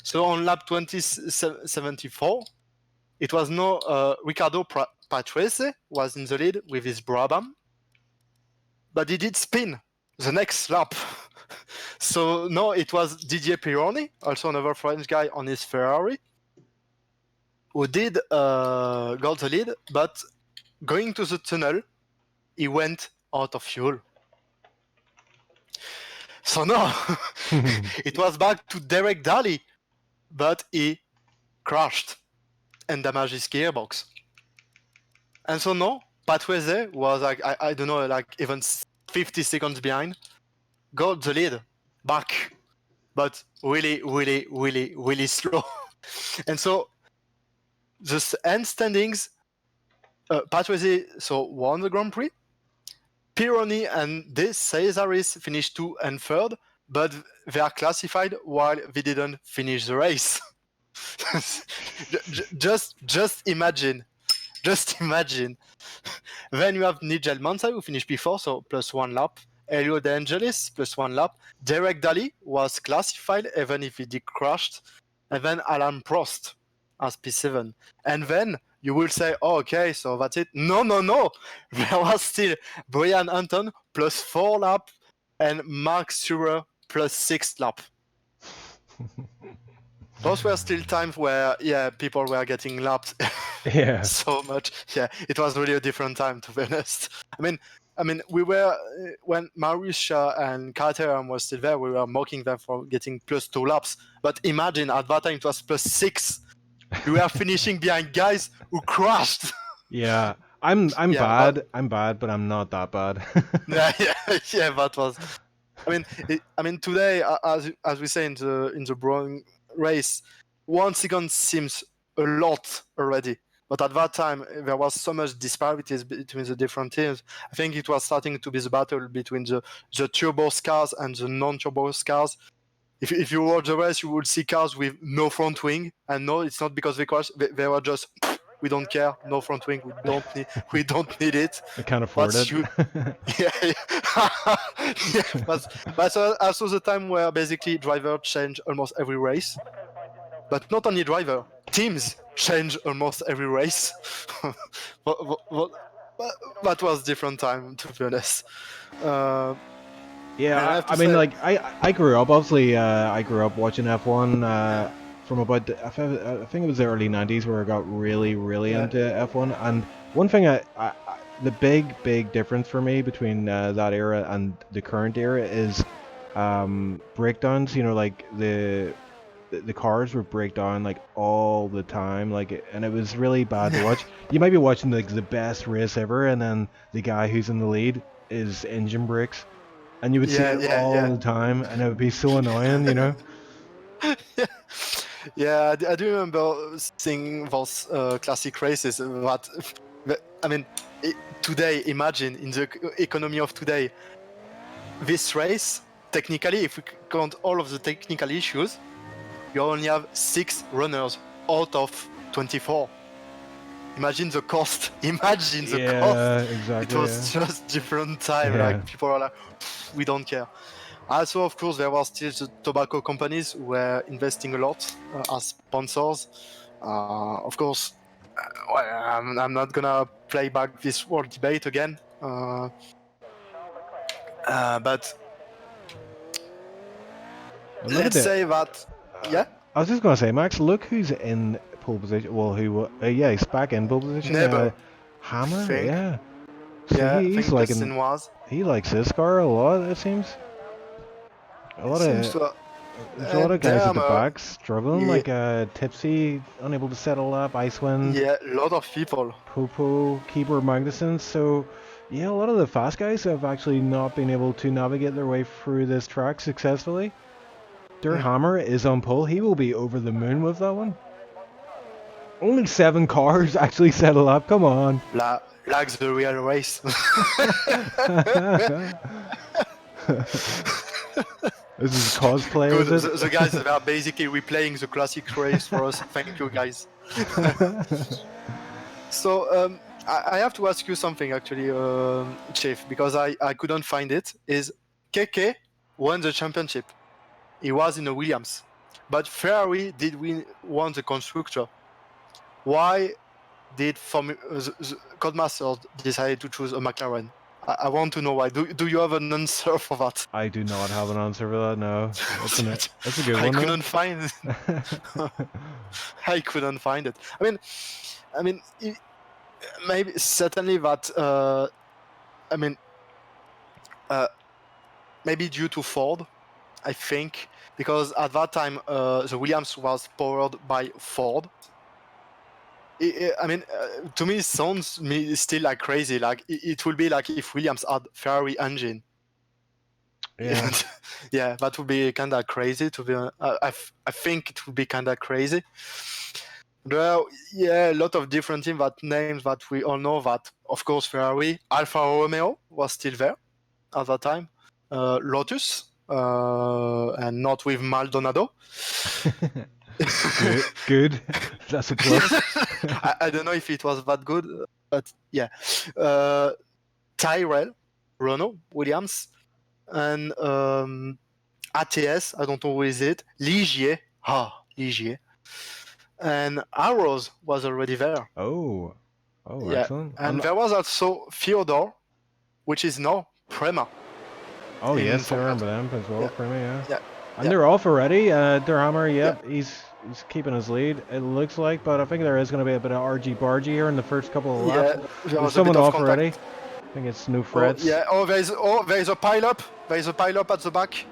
So on lap 2074, it was no Riccardo Patrese was in the lead with his Brabham, but he did spin the next lap. So no, it was Didier Pironi, also another French guy on his Ferrari, who did got the lead, but going to the tunnel, he went out of fuel. So no, it was back to Derek Daly, but he crashed and damaged his gearbox. And so no, Patrese was like, I don't know, like even 50 seconds behind, got the lead back, but really, really, really, really slow. And so the end standings, Patrese won the Grand Prix. Pironi and De Cesaris finished 2 and 3rd, but they are classified while they didn't finish the race. just imagine. Then you have Nigel Mansell, who finished P4, so plus 1 lap. Elio De Angelis, plus 1 lap. Derek Daly was classified, even if he did crashed. And then Alain Prost as P7. And then you will say, oh, okay, so that's it. No. There was still Brian Anton plus 4 lap and Mark Surer plus 6 lap. Those were still times where, people were getting lapped so much. Yeah, it was really a different time, to be honest. I mean, we were, when Marussia and Caterham was still there, we were mocking them for getting plus 2 laps. But imagine, at that time, it was plus 6. We were finishing behind guys who crashed. Yeah, I'm bad. I'm bad, but I'm not that bad. yeah, that was. I mean, today, as we say in the Braun race, 1 second seems a lot already. But at that time, there was so much disparities between the different teams. I think it was starting to be the battle between the turbo cars and the non-turbo cars. If you watch the race, you would see cars with no front wing, and no, it's not because they crashed. They were just, we don't care, no front wing. We don't need it. I can't afford it. But also the time where basically driver change almost every race, but not only driver, teams change almost every race. That was different time, to be honest. Yeah, I mean, like, I grew up, obviously, I grew up watching F1 from about, I think it was the early 90s where I got really into F1, and one thing, the big difference for me between that era and the current era is breakdowns, you know, like, the cars would break down, like, all the time, like, and it was really bad to watch. You might be watching, like, the best race ever, and then the guy who's in the lead is engine brakes. And you would see it all the time, and it would be so annoying, you know? Yeah, I do remember seeing those classic races. Today, imagine, in the economy of today, this race, technically, if we count all of the technical issues, you only have 6 runners out of 24. Imagine the cost. Cost. Exactly. It was just different time. Like, people are like, we don't care. Also, of course, there were still the tobacco companies who were investing a lot as sponsors. Of course, I'm not gonna play back this whole debate again. But let's say that, I was just gonna say, Max, look who's in pole position. Well, he's back in pole position. Hammer, So he's like, he likes this car a lot, it seems. There's a lot of guys at the back struggling, like Tipsy, unable to settle up, Icewind. Yeah, a lot of people. Popo, Keeper Magnussen. So, yeah, a lot of the fast guys have actually not been able to navigate their way through this track successfully. Der Hammer is on pole. He will be over the moon with that one. Only 7 cars actually settle up. Come on. Like the real race. This is cosplay, Good. is it? The guys that are basically replaying the classic race for us. Thank you, guys. So I have to ask you something actually, Chief, because I couldn't find it. Is Keke won the championship? He was in a Williams, but Ferrari did won the constructor. Why did the Codemasters decided to choose a McLaren? I want to know why. Do you have an answer for that? I do not have an answer for that. No, that's a good I one. though. couldn't find it. I couldn't find it. I mean, maybe certainly that. I mean, maybe due to Ford, I think, because at that time the Williams was powered by Ford. I mean, to me, it sounds still like crazy. Like it will be like if Williams had Ferrari engine. Yeah. Yeah, that would be kind of crazy. To be, I think it would be kind of crazy. Well, yeah, a lot of different teams that names that we all know. That of course Ferrari, Alfa Romeo was still there at that time. Lotus, and not with Maldonado. Good. That's a plus. I don't know if it was that good, but yeah. Tyrrell, Renault, Williams, and ATS. I don't know who is it. Ligier. Ligier. And Arrows was already there. Oh, Yeah. excellent. And there was also Fyodor, which is now Prema. Oh in yes, I Formula remember them as well. Yeah. For me, yeah. Yeah. And Yeah. they're off already. Durhammer, yep, he's keeping his lead. It looks like, but I think there is going to be a bit of argy-bargy here in the first couple of laps. There There's was a someone bit of off contact. already. I think it's no Oh, frets. yeah. There is a pile-up. There is a pile-up at the back.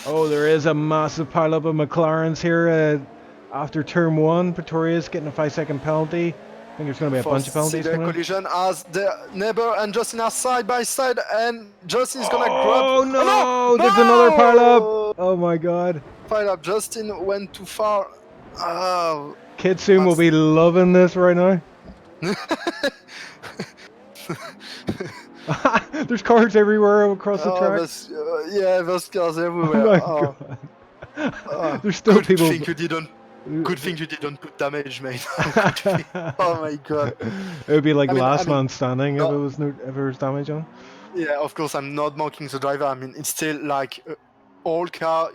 Oh, there is a massive pile-up of McLarens here after turn 1. Pretorius getting a 5-second penalty. I think there's going to be a bunch of penalties the coming in. collision as their neighbor and Justin are side by side, and Justin is gonna grab. Oh no! No! There's another pile-up! Oh my god. Pile up. Justin went too far. Oh. Kitsune will be loving this right now. There's cars everywhere across the track. There's cars everywhere. Oh my god. There's still good people. Thing you didn't. Good thing you didn't put damage, mate. Oh my god. It would be like I mean- last I mean, man standing no. if there was damage on. Yeah, of course, I'm not mocking the driver. I mean, it's still like old car.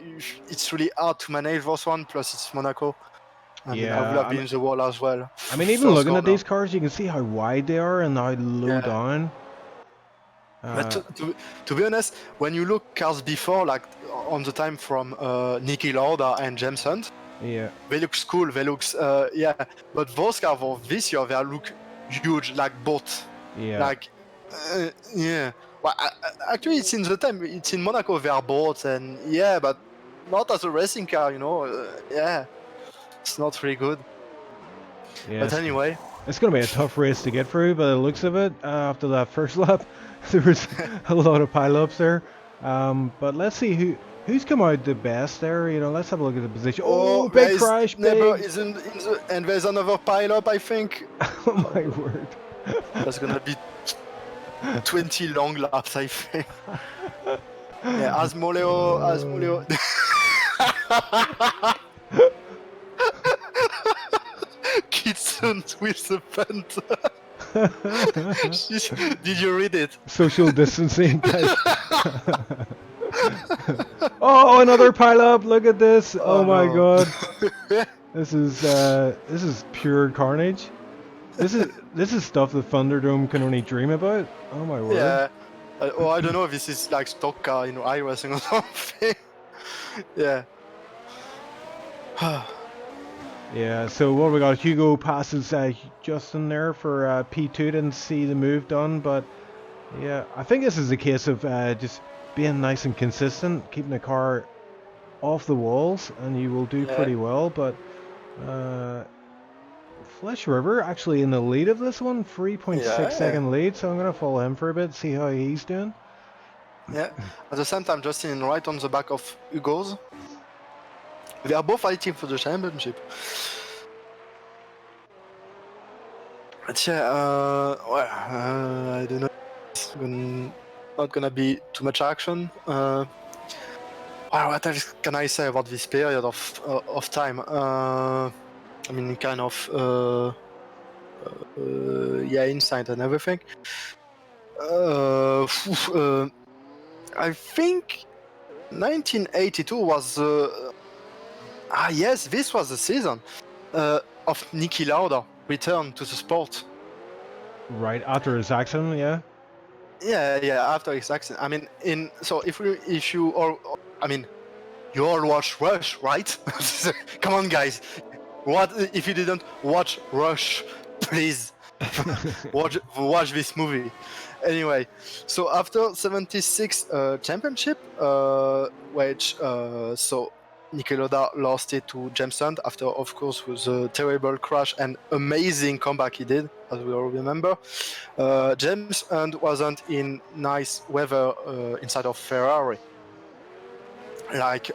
It's really hard to manage this one. Plus, it's Monaco. I mean, I would have been in the wall as well. I mean, even First looking at corner. these cars, you can see how wide they are and how low Yeah. down. But to be honest, when you look cars before, like on the time from Niki Lauda and James Hunt, yeah, they look cool. They look yeah. But those cars for this year, they look huge, like boat. yeah. Like yeah. Well, actually, it's in the time. It's in Monaco. They are boats, and yeah, but not as a racing car. You know. Yeah, it's not really good. Yeah, But anyway. it's going to be a tough race to get through, by the looks of it. After that first lap, there was a lot of pile-ups there. But let's see who's come out the best there. You know, let's have a look at the position. Oh, big crash! Never Big. isn't and there's another pile-up, I think. Oh my word! That's gonna be 20 long laps, I think. Yeah, Asmoleo. Kitsune with the Panther. Did you read it? Social distancing. Oh, another pile-up! Look at this! Oh my god! This is pure carnage. This is stuff the Thunderdome can only dream about. Oh my word! Yeah. I don't know if this is like stock car, you know, iRacing or something. Yeah. Yeah. So what we got? Hugo passes Justin there for P2. Didn't see the move done, but yeah, I think this is a case of just being nice and consistent, keeping the car off the walls, and you will do pretty well. But Flesh River actually in the lead of this one, 3.6 second lead. So I'm gonna follow him for a bit, see how he's doing. Yeah. At the same time, Justin right on the back of Hugo's. They are both fighting for the championship. But yeah, I don't know. It's not gonna be too much action. what else can I say about this period of time? I mean, kind of, yeah, insight and everything. I think 1982 was. Yes, this was the season of Niki Lauda return to the sport. Right after his accident, yeah. Yeah, after his accident. I mean, if you all, I mean, you all watch Rush, right? Come on, guys. What if you didn't watch Rush? Please watch this movie. Anyway, so after 76 championship, which so Niki Lauda lost it to James Hunt after, of course, was a terrible crash and amazing comeback he did, as we all remember. James Hunt wasn't in nice weather inside of Ferrari. Like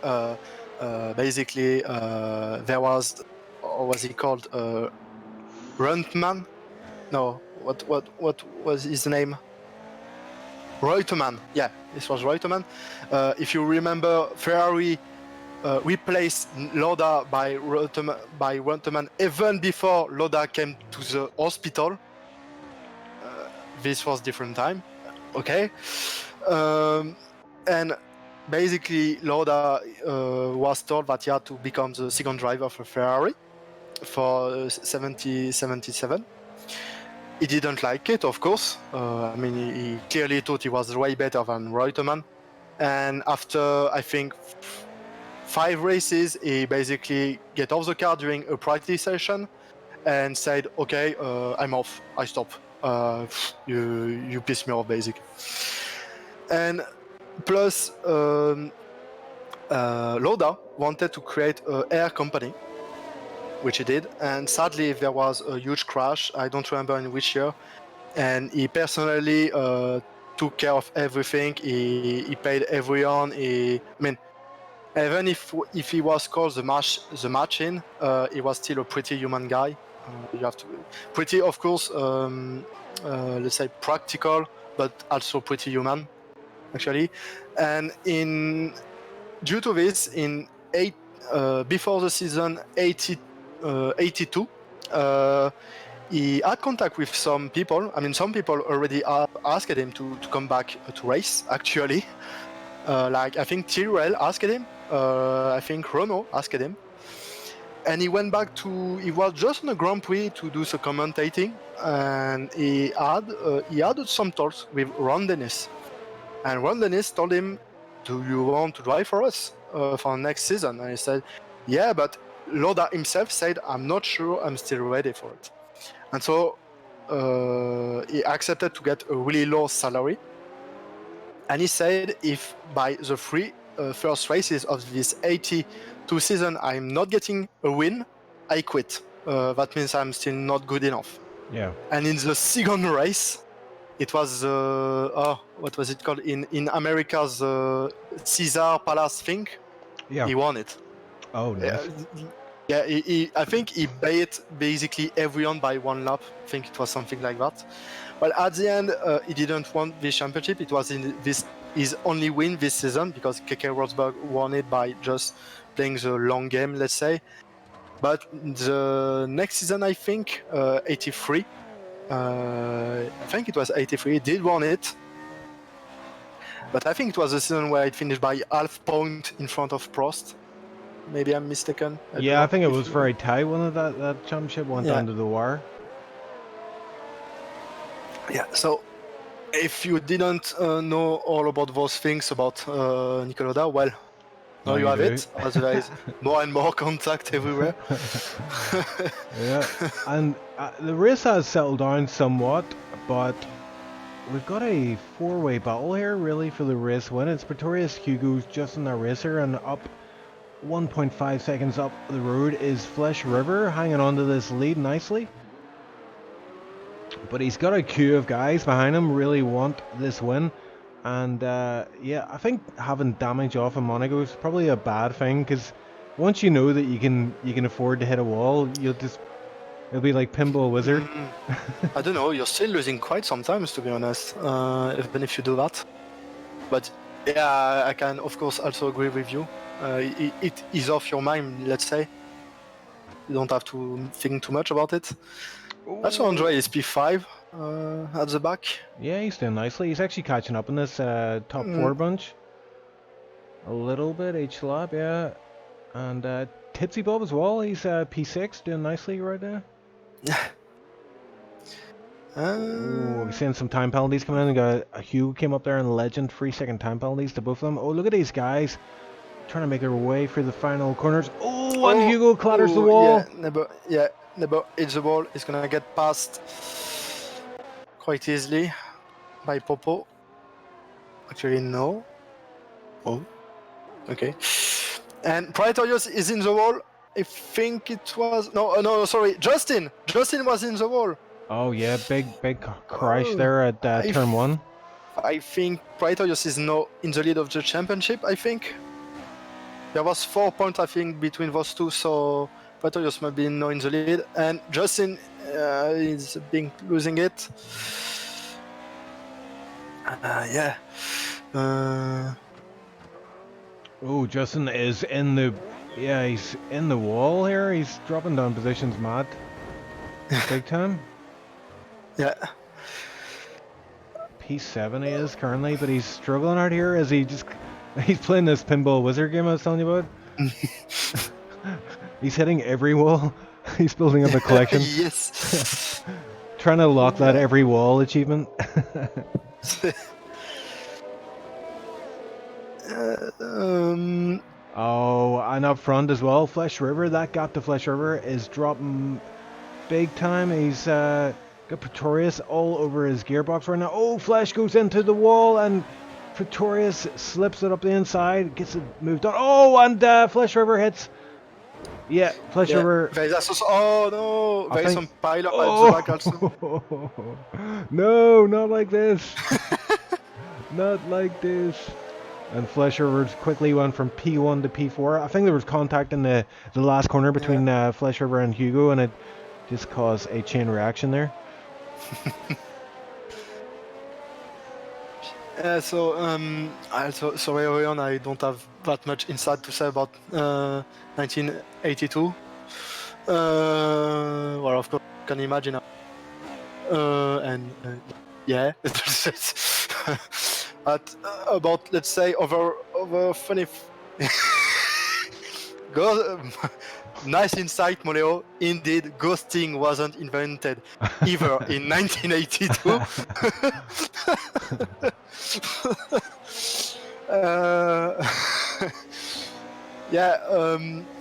basically, there was, what was he called? Runtman? No, what was his name? Reutemann. Yeah, this was Reutemann. If you remember, Ferrari replaced Lauda by Reutemann even before Lauda came to the hospital. This was different time. Okay. And basically, Lauda was told that he had to become the second driver for Ferrari for 77. He didn't like it, of course. I mean, he clearly thought he was way better than Reutemann. And after, I think, 5 races, he basically get off the car during a practice session and said, "Okay, I'm off. I stop. You piss me off, basically." And plus, Lauda wanted to create an air company, which he did, and sadly there was a huge crash. I don't remember in which year, and he personally took care of everything. He paid everyone. I mean, even if he was called the machine, he was still a pretty human guy. You have to pretty, of course, let's say practical, but also pretty human, actually. And due to this, before the season 82, he had contact with some people. I mean, some people already asked him to come back to race, actually. Like, I think Tyrrell asked him. I think Renault asked him. And he went back he was just on a Grand Prix to do some commentating. And he had some talks with Ron Dennis. And Ron Dennis told him, "Do you want to drive for us for next season?" And he said, "Yeah, but Lauda himself said, I'm not sure I'm still ready for it." And so he accepted to get a really low salary. And he said, if by the 3 first races of this 82 season I'm not getting a win, I quit. That means I'm still not good enough. Yeah. And in the second race, it was what was it called in America's Caesar Palace thing? Yeah. He won it. Oh, nice. Yeah, I think he beat basically everyone by 1 lap. I think it was something like that. Well, at the end, he didn't win this championship. It was his only win this season because Keke Rosberg won it by just playing the long game, let's say. But the next season, I think, 83, I think it was 83, he did win it. But I think it was the season where it finished by half point in front of Prost. Maybe I'm mistaken. Yeah, I think it was very tight when that championship went down to the wire. Yeah, so if you didn't know all about those things about Niki Lauda, well, now you have it, as there is more and more contact everywhere. Yeah, and the race has settled down somewhat, but we've got a 4-way battle here, really, for the race win. It's Pretorius Hugo's just in that racer, and up 1.5 seconds up the road is Flesh River, hanging on to this lead nicely. But he's got a queue of guys behind him really want this win, and yeah, I think having damage off in Monaco is probably a bad thing, because once you know that you can afford to hit a wall, it'll be like Pinball Wizard. I don't know, you're still losing quite sometimes, to be honest, even if you do that. But Yeah, I can of course also agree with you. It is off your mind, let's say. You don't have to think too much about it. Also, Andre is P5 at the back. Yeah, he's doing nicely. He's actually catching up in this top 4 bunch. A little bit each lap, yeah. And Tipsy Bob as well. He's P6, doing nicely right now. Ooh, we're seeing some time penalties coming in. We got Hugh came up there and Legend 3-second time penalties to both of them. Oh, look at these guys trying to make their way through the final corners. Oh, and Hugo clatters the wall. Yeah, Nebo hits the wall. He's gonna get past quite easily by Popo. Actually, no. Oh, okay. And Praetorius is in the wall. I think it was no, sorry, Justin. Justin was in the wall. Oh yeah, big crash there at turn 1. I think Praetorius is now in the lead of the championship. I think there was 4 points, I think, between those two, so Praetorius might be now in the lead, and Justin is losing it. Yeah. Oh, Justin is in the... Yeah, he's in the wall here. He's dropping down positions mad. Big time. Yeah. P7 he is currently, but he's struggling out here as he just... He's playing this pinball wizard game I was telling you about. He's hitting every wall. He's building up a collection. Yes. Trying to lock that every wall achievement. Oh, and up front as well, Flesh River. That gap to Flesh River is dropping big time. He's got Pretorius all over his gearbox right now. Oh, Flesh goes into the wall and Pretorius slips it up the inside, gets it moved on. Oh, and Flesh River hits. Yeah, Flesh River. Oh no, there is some pile up at the back also. No, not like this. Not like this. And Flesh River quickly went from P1 to P4. I think there was contact in the last corner between Flesh River and Hugo, and it just caused a chain reaction there. So sorry, Orion, I don't have that much insight to say about 1982. Well, of course, you can imagine. Yeah. But about, let's say, over funny. Nice insight, Moleo. Indeed, ghosting wasn't invented either in 1982.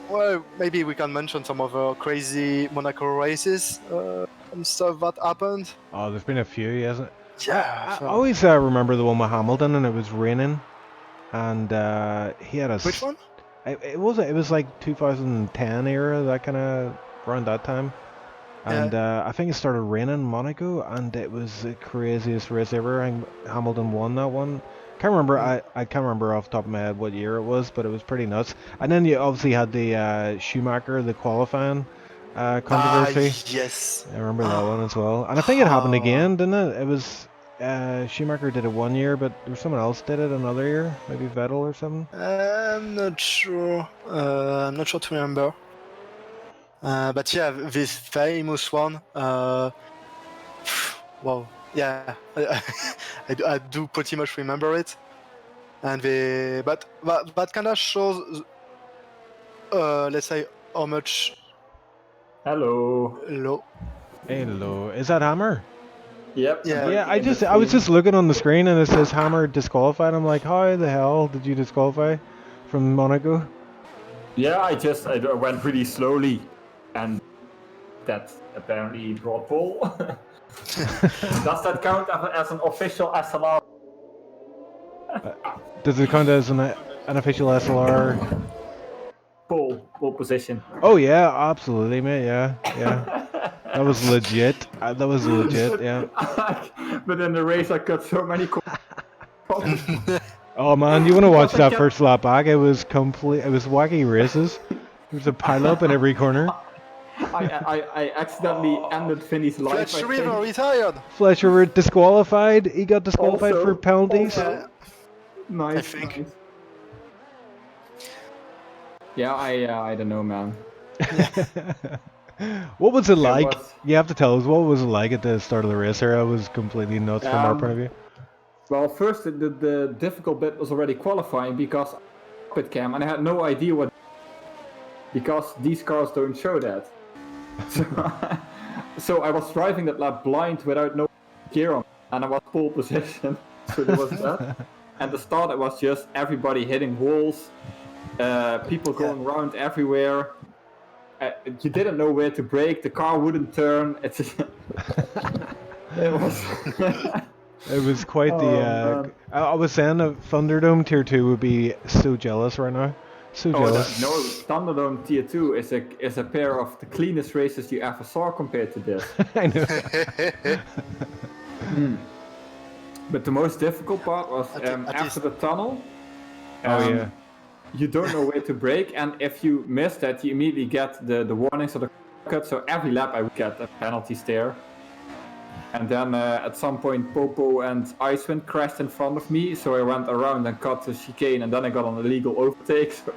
Well, maybe we can mention some other crazy Monaco races and stuff that happened. Oh, there's been a few, hasn't it? Yeah. I always remember the one with Hamilton, and it was raining, and he had a... Which one? It was like 2010 era, that kind of around that time, and I think it started raining in Monaco, and it was the craziest race ever. And Hamilton won that one. Can't remember. I can't remember off the top of my head what year it was, but it was pretty nuts. And then you obviously had the Schumacher, the qualifying controversy. Yes. I remember that one as well. And I think it happened again, didn't it? It was Schumacher did it 1 year, but there was someone else did it another year, maybe Vettel or something. I'm not sure. I'm not sure to remember. But yeah, this famous one. Wow. Yeah, I do pretty much remember it. And but that kind of shows, let's say, how much. Hello. Hello. Is that Hammer? Yep. Yeah. I was just looking on the screen and it says Hammer disqualified. I'm like, how the hell did you disqualify from Monaco? Yeah, I went pretty slowly, and that apparently brought pole. Does that count as an official SLR? Does it count as an official SLR? Pole position. Oh yeah, absolutely, mate. Yeah. That was legit. Yeah. But in the race, I got so many. Oh man, you want to watch that first lap back? It was wacky races. There was a pile up in every corner. I accidentally ended Finney's life. Fletch River retired. Fletcher disqualified. He got disqualified Also, for penalties. Nice. I think. Nice. Yeah, I don't know, man. What was it like? was- You have to tell us, what was it like at the start of the race here? I was completely nuts from our point of view. Well, first the difficult bit was already qualifying because cockpit cam, and I had no idea what, because these cars don't show that. So I was driving that lap blind without no gear on, and I was pole position. So there was that. And the start, it was just everybody hitting walls, people going around everywhere. You didn't know where to brake. The car wouldn't turn. It was. It was quite the. I was saying that Thunderdome Tier 2 would be so jealous right now. So jealous. No, Thunderdome Tier 2 is a pair of the cleanest races you ever saw compared to this. I know. But the most difficult part was after the tunnel. You don't know where to brake, and if you miss that, you immediately get the warnings of the cut. So every lap I would get penalties there. And then at some point, Popo and Icewind crashed in front of me, so I went around and cut the chicane, and then I got an illegal overtake. So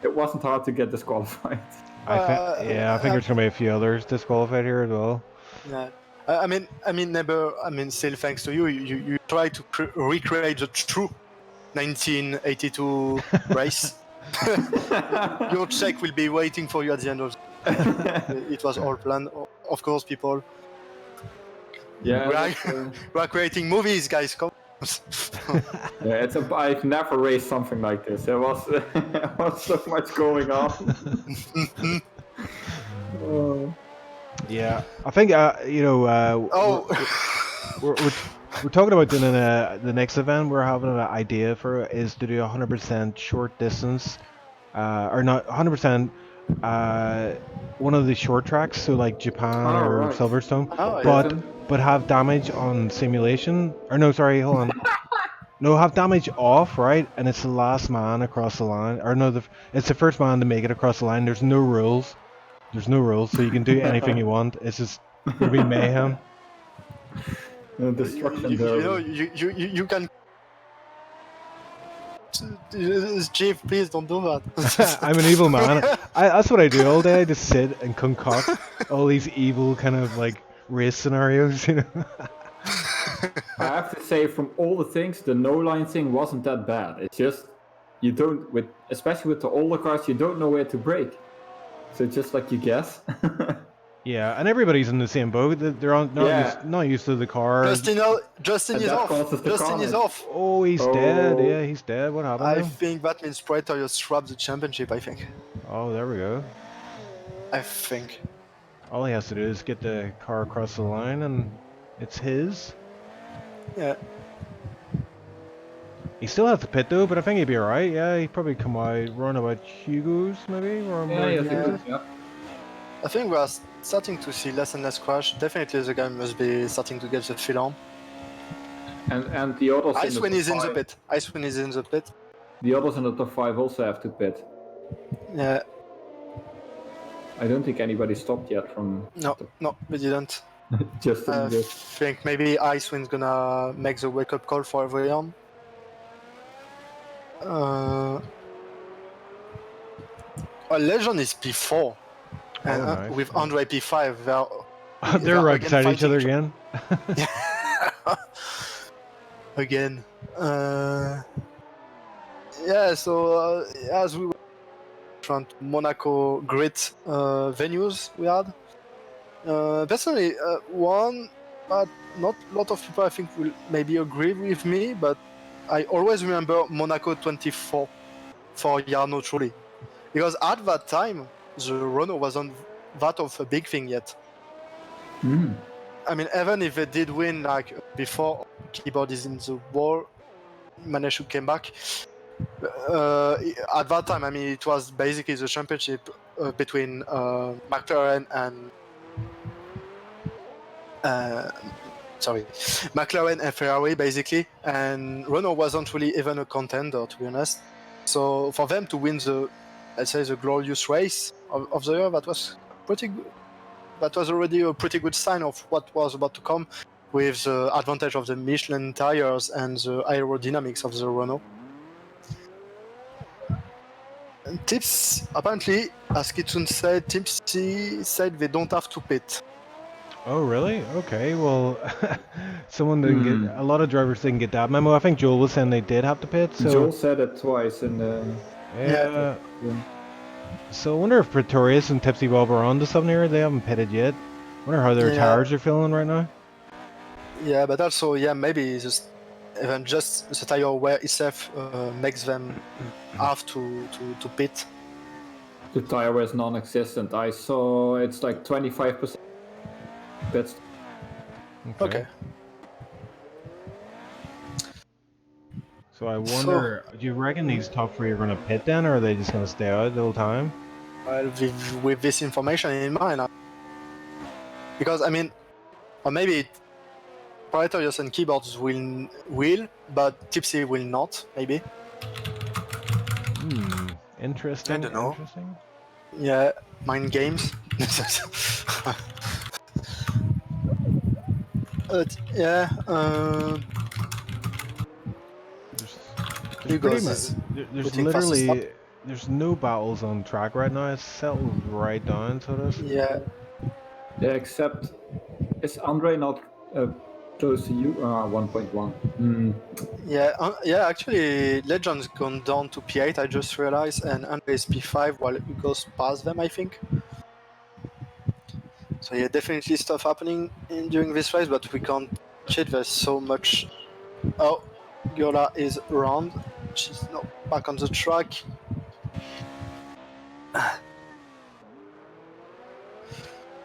it wasn't hard to get disqualified. I think there's gonna be a few others disqualified here as well. Yeah. Still thanks to you, you try to recreate the true 1982 race. Your check will be waiting for you at the end of it was all planned, of course, people. Yeah, we are creating movies, guys. Come. Yeah, I've never raced something like this. There was so much going on. Yeah, I think we're talking about doing the next event we're having an idea for is to do 100% short distance, or not 100%. One of the short tracks, so like Japan or right. Silverstone, Yeah. but have damage on simulation. Or no, sorry, hold on. No, have damage off, right? And it's the last man across the line. Or no, it's the first man to make it across the line. There's no rules. There's no rules, so you can do anything you want. It's just gonna be mayhem. Destruction. You can. Chief, please don't do that. I'm an evil man. That's what I do all day. I just sit and concoct all these evil kind of like race scenarios, you know. I have to say, from all the things, the no-line thing wasn't that bad. It's just you don't, especially with the older cars, you don't know where to brake. So it's just like you guess. Yeah, and everybody's in the same boat. They're not used to the car. Justin is off. Justin is off. Oh, he's dead. Yeah, he's dead. What happened? I think that means Praetorius swapped the championship, I think. Oh, there we go. I think. All he has to do is get the car across the line and it's his. Yeah. He still has to pit though, but I think he'd be alright. Yeah, he'd probably come out, run about Hugo's maybe. I think we are starting to see less and less crash. Definitely the guy must be starting to get the feel on. And the others Icewind is in the pit. Icewind is in the pit. The others in the top 5 also have to pit. Yeah. I don't think anybody stopped yet from... No, we didn't. Just I think maybe Icewind's gonna make the wake-up call for everyone. Legend is P4. And nice. with Andre P5, they're right beside each other again. Again. So as we were trying to Monaco great venues we had. Personally, one, but not a lot of people I think will maybe agree with me, but I always remember Monaco 24 for Jarno Trulli. Because at that time, the Renault wasn't that of a big thing yet. I mean, even if they did win like before keyboard is in the wall, managed to come back. At that time, I mean, it was basically the championship between McLaren and McLaren and Ferrari basically, and Renault wasn't really even a contender, to be honest. So for them to win the, let's say, the glorious race of the year, that was pretty good. That was already a pretty good sign of what was about to come. with the advantage of the Michelin tires and the aerodynamics of the Renault. And Tips, apparently, as Kitsune said, Tipsy said they don't have to pit. Oh, really? Okay, well, someone didn't get, a lot of drivers didn't get that memo. I think Joel was saying they did have to pit, so... Joel said it twice in the... Yeah. So I wonder if Pretorius and Tipsy Bob are on to something here. They haven't pitted yet. I wonder how their tires are feeling right now. Yeah, but also, yeah, maybe just even just the tire wear itself makes them have to pit. The tire was non-existent. I saw it's like 25% pits. Okay. So I wonder, do you reckon these top three are going to pit then, or are they just going to stay out the whole time? Well, with this information in mind, because I mean, or maybe Praetorius and Keyboards will, but Tipsy will not. Maybe. Interesting. I don't know. Interesting. Yeah, mind games. Yeah. There's literally there's no battles on track right now. It's settled right down, so this. Yeah. Yeah, except is Andre not close to you? 1.1. Yeah. Actually, Legend's gone down to P8. I just realized, and Andre is P5 while it goes past them, I think. So yeah, definitely stuff happening during this race, but we can't cheat. There's so much. Oh, Giola is around. She's not back on the track.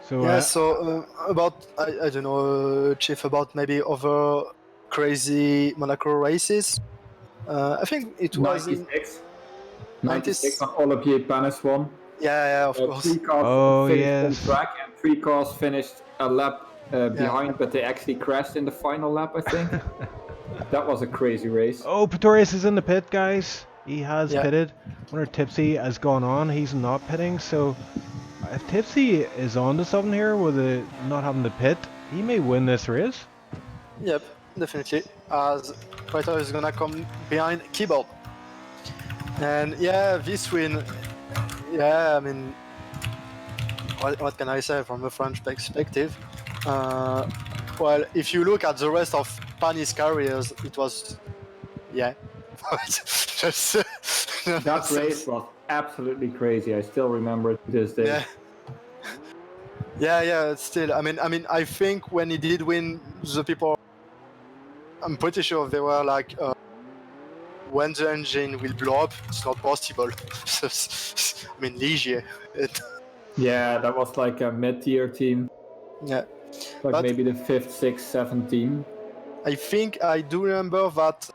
So yeah. So about I don't know, Chief, about maybe other crazy Monaco races. I think it was 96. 96 on Olivier Panis won. Yeah, of course. 3 cars finished on track, and 3 cars finished a lap behind, but they actually crashed in the final lap, I think. That was a crazy race. Oh, Pretorius is in the pit, guys. He has pitted. I wonder if Tipsy has gone on. He's not pitting, so if Tipsy is on to something here with it not having to pit, he may win this race. Yep, definitely. As Pretorius is gonna come behind Keyboard. And yeah, this win, yeah, I mean, what can I say from a French perspective? Well, if you look at the rest of Panis' careers, it was, yeah. That race was absolutely crazy. I still remember it to this day. Yeah. Still, I mean, I think when he did win, the people, I'm pretty sure they were like, when the engine will blow up, it's not possible. I mean, Ligier. Yeah, that was like a mid-tier team. Yeah. Like but maybe the 5th, 6th, 7th team. I think I do remember that.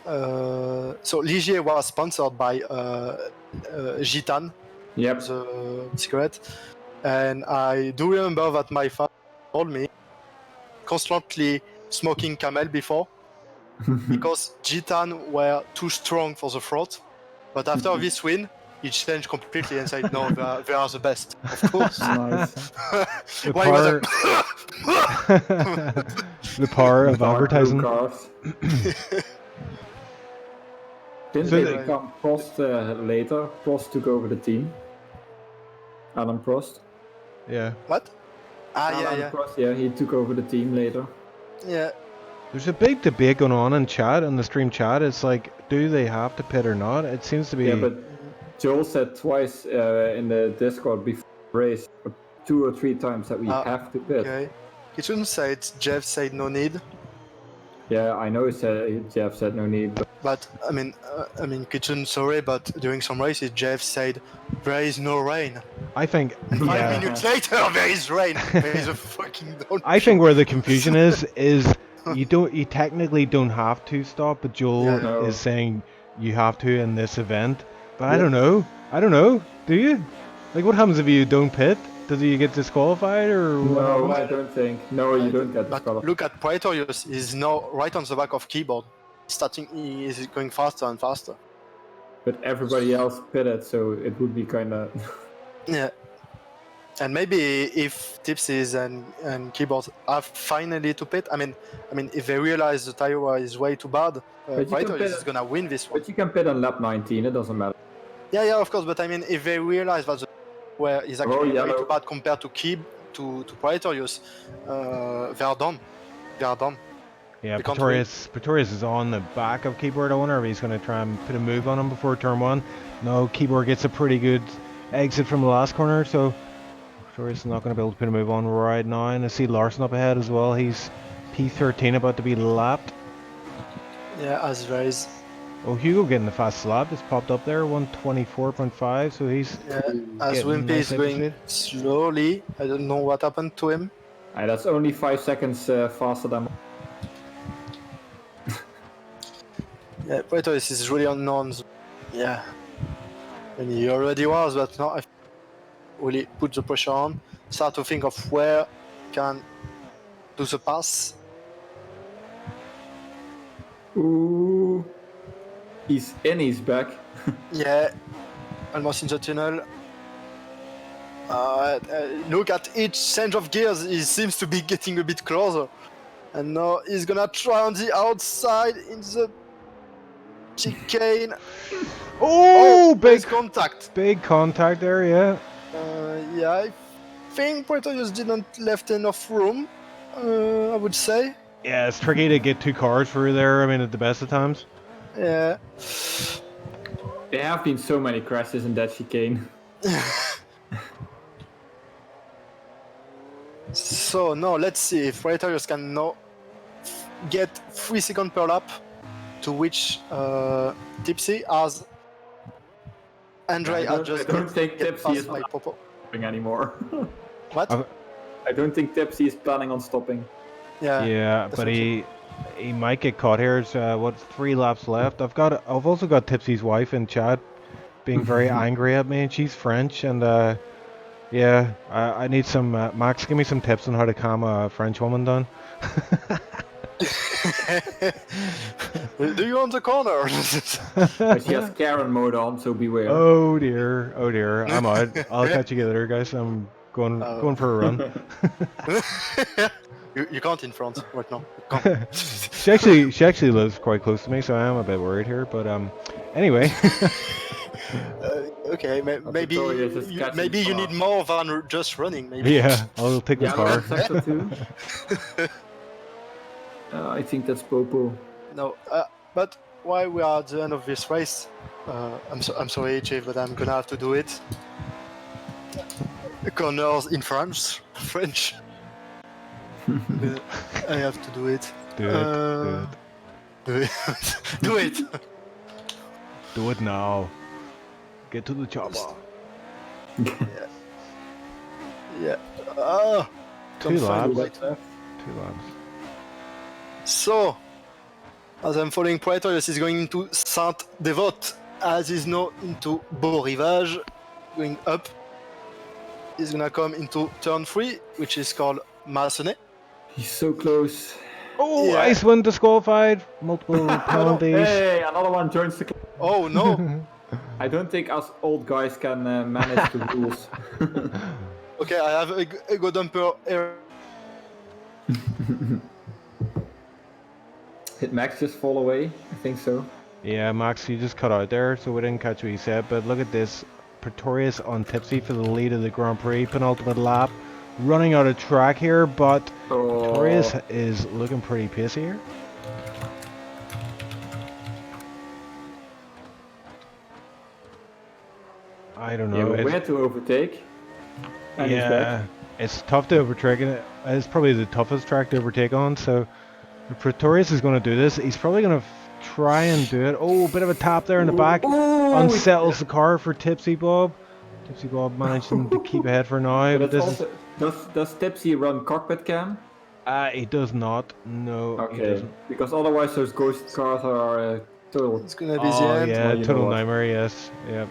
So Ligier was sponsored by Gitane. Yep. The cigarette. And I do remember that my father told me constantly smoking Camel before. Because Gitane were too strong for the throat, but after this win, he changed completely and said, "No, they are the best." Of course. Nice. The power of advertising. Didn't they become Prost later? Prost took over the team. Alan Prost. Yeah. What? Alan Prost, yeah, he took over the team later. Yeah. There's a big debate going on in chat, in the stream chat. It's like, do they have to pit or not? It seems to be... Yeah, but Joel said twice in the Discord before the race, 2 or 3 times that we have to pit. Okay. Kitchen said, Jeff said no need. Yeah, I know Jeff said no need. But I mean, Kitchen, sorry, but during some races, Jeff said, there is no rain. I think... And 5 minutes later, there is rain. There is a fucking... I think where the confusion is you technically don't have to stop, but Joel is saying you have to in this event. But I don't know. Do you? Like, what happens if you don't pit? Does he get disqualified or? No, I don't think. No, you don't get disqualified. But look at Praetorius. He's now right on the back of Keyboard. He is going faster and faster. But everybody else pitted, so it would be kind of. Yeah. And maybe if Tipsies and Keyboard have finally to pit, I mean, if they realize the tire wear is way too bad, But you can Pretorius pit- is gonna win this one. But you can pit on lap 19, it doesn't matter. Yeah, of course. But I mean, if they realize that the wear is actually way yellow. too bad compared to to Pretorius, they are done. They are done. Yeah, They can't win. Pretorius is on the back of Keyboard. I wonder if he's going to try and put a move on him before turn 1. No, Keyboard gets a pretty good exit from the last corner, so Pretorius is not going to be able to put a move on right now. And I see Larson up ahead as well. He's P13 about to be lapped. Yeah, as there is. Oh, Hugo getting the fast lap. Just popped up there, 124.5, so he's... Yeah, as getting Wimpy nice is going speed. slowly. I don't know what happened to him. That's only 5 seconds faster than. Yeah, Pretorius is really unknown. Yeah. And he already was, but now I really put the pressure on. Start to think of where can do the pass. Ooh. He's in, he's back. Yeah, almost in the tunnel. Look at each change of gears, he seems to be getting a bit closer. And now he's gonna try on the outside in the chicane. Oh, there's big contact. Big contact there, yeah. Yeah, I think Pretorius didn't left enough room, I would say. Yeah, it's tricky to get 2 cars through there, I mean, at the best of times. Yeah. There have been so many crashes in that chicane. So now let's see if Pretorius can now get 3 seconds per lap, to which Tipsy as Andre I has just don't think get Tipsy past is my not popo. stopping anymore. What? I don't think Tipsy is planning on stopping. Yeah, but definitely. he might get caught here. It's what, 3 laps left. I've also got Tipsy's wife in chat being very angry at me, and she's French, and yeah, I need some Max, give me some tips on how to calm a French woman down. Do you want the corner? But she has Karen mode on, so beware. Oh dear, I'm out. I'll catch you later, guys. I'm going for a run. you can't in France right now. You can't. She actually lives quite close to me, so I am a bit worried here. But anyway. Okay, maybe Victoria is catching maybe you need fast. more than just running. Maybe. Yeah, I'll take the Yellow car. sector 2. I think that's Popo. No, but while we are at the end of this race, I'm sorry, HA, but I'm gonna have to do it. Corners in French. I have to do it. Do it. Do it. Do it. Do it now. Get to the chopper. Yeah. 2 Can't find laps. the right. 2 laps. So, as I'm following Pretorius is going into Saint-Devote, as is now into Beau Rivage, going up. He's gonna come into turn 3, which is called Massonnet. He's so close. Oh, Yeah. Icewind disqualified. Multiple penalties. Hey, another one joins the club. Oh no! I don't think us old guys can manage the rules. Okay, I have a go dumper error. Did Max just fall away? I think so. Yeah, Max, you just cut out there, so we didn't catch what you said. But look at this. Pretorius on Tipsy for the lead of the Grand Prix. Penultimate lap. Running out of track here, but Pretorius is looking pretty pissy here. I don't Yeah, know. but where to overtake? And he's back. It's tough to overtake, and it's probably the toughest track to overtake on. So if Pretorius is going to do this, he's probably going to try and do it. Oh, a bit of a tap there in the back. Unsettles the car for Tipsy Bob. Tipsy Bob managing to keep ahead for now. But But that's this also, does Tipsy run cockpit cam? he does not. No, he Okay, doesn't. because otherwise those ghost cars are total. It's gonna be the Oh end. yeah, Well, you know total what. nightmare. Yes. Yep.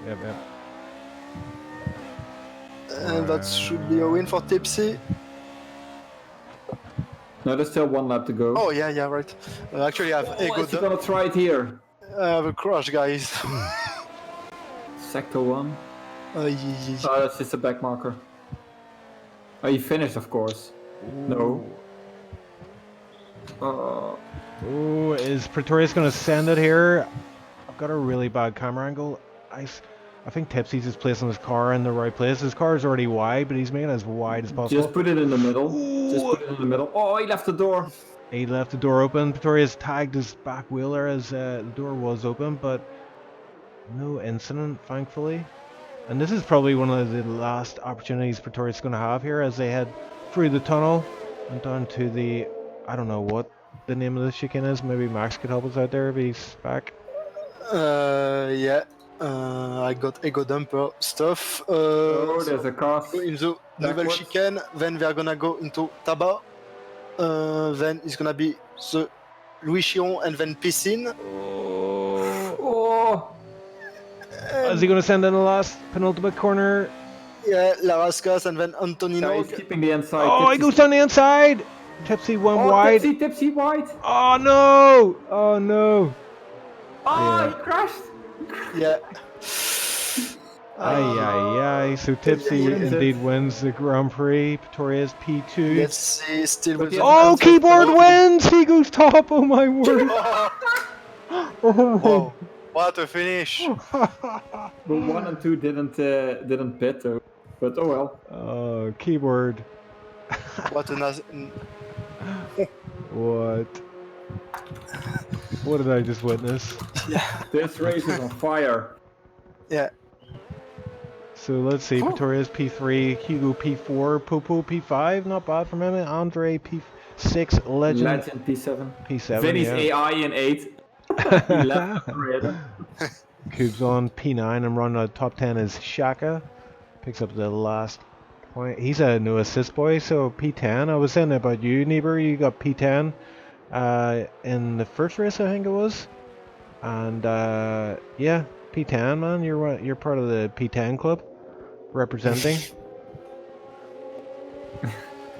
And that should be a win for Tipsy. No, there's still 1 lap to go. Oh yeah, right. Actually, I have a is he gonna try it here? I have a crash, guys. Sector 1. Yeah. Oh, that's just a back marker. Oh, he finished, of course. No. Oh, is Pretorius going to send it here? I've got a really bad camera angle. I think Tipsy's just placing his car in the right place. His car is already wide, but he's making it as wide as possible. Just put it in the middle. Ooh. Just put it in the middle. Oh, he left the door. He left the door open. Pretorius tagged his back wheel there as the door was open, but no incident, thankfully. And this is probably one of the last opportunities Pretorius is going to have here as they head through the tunnel and down to the, I don't know what the name of the chicane is. Maybe Max could help us out there if he's back. Yeah. I got ego dumper stuff. Oh, there's a car. In the nouvelle Backwards. chicane, then we are gonna go into Tabac. Then it's gonna be the Louis Chiron and then Piscine. Oh. Is he going to send in the last penultimate corner? Yeah, Larascas and then No, Antonino. he's keeping the inside. Oh, he goes down the inside! Tipsy went wide. Tipsy wide. Oh no! Oh no! Oh, Yeah. he crashed. Yeah. Ay ay ay. So Tipsy wins it. indeed wins the Grand Prix. Pretorius P2. Let's see, still with the Oh, answer. Keyboard wins! He goes top! Oh my word! Wow, what a finish! But 1 and 2 didn't pit though. But oh well. Oh, Keyboard. What a nice. What? What did I just witness? Yeah. This race is on fire. Yeah. So let's see, Pretorius P3, Hugo P4, Popo P5, not bad from him, Andre P6, Legend P7. P7, Vinny's yeah. AI in 8. He left already. Cubes on P9 and running out top 10 is Shaka. Picks up the last point. He's a no assist boy, so P10. I was saying about you, Niebuhr, you got P10 in the first race, I think it was. And yeah, P10, man, you're part of the P10 club, representing.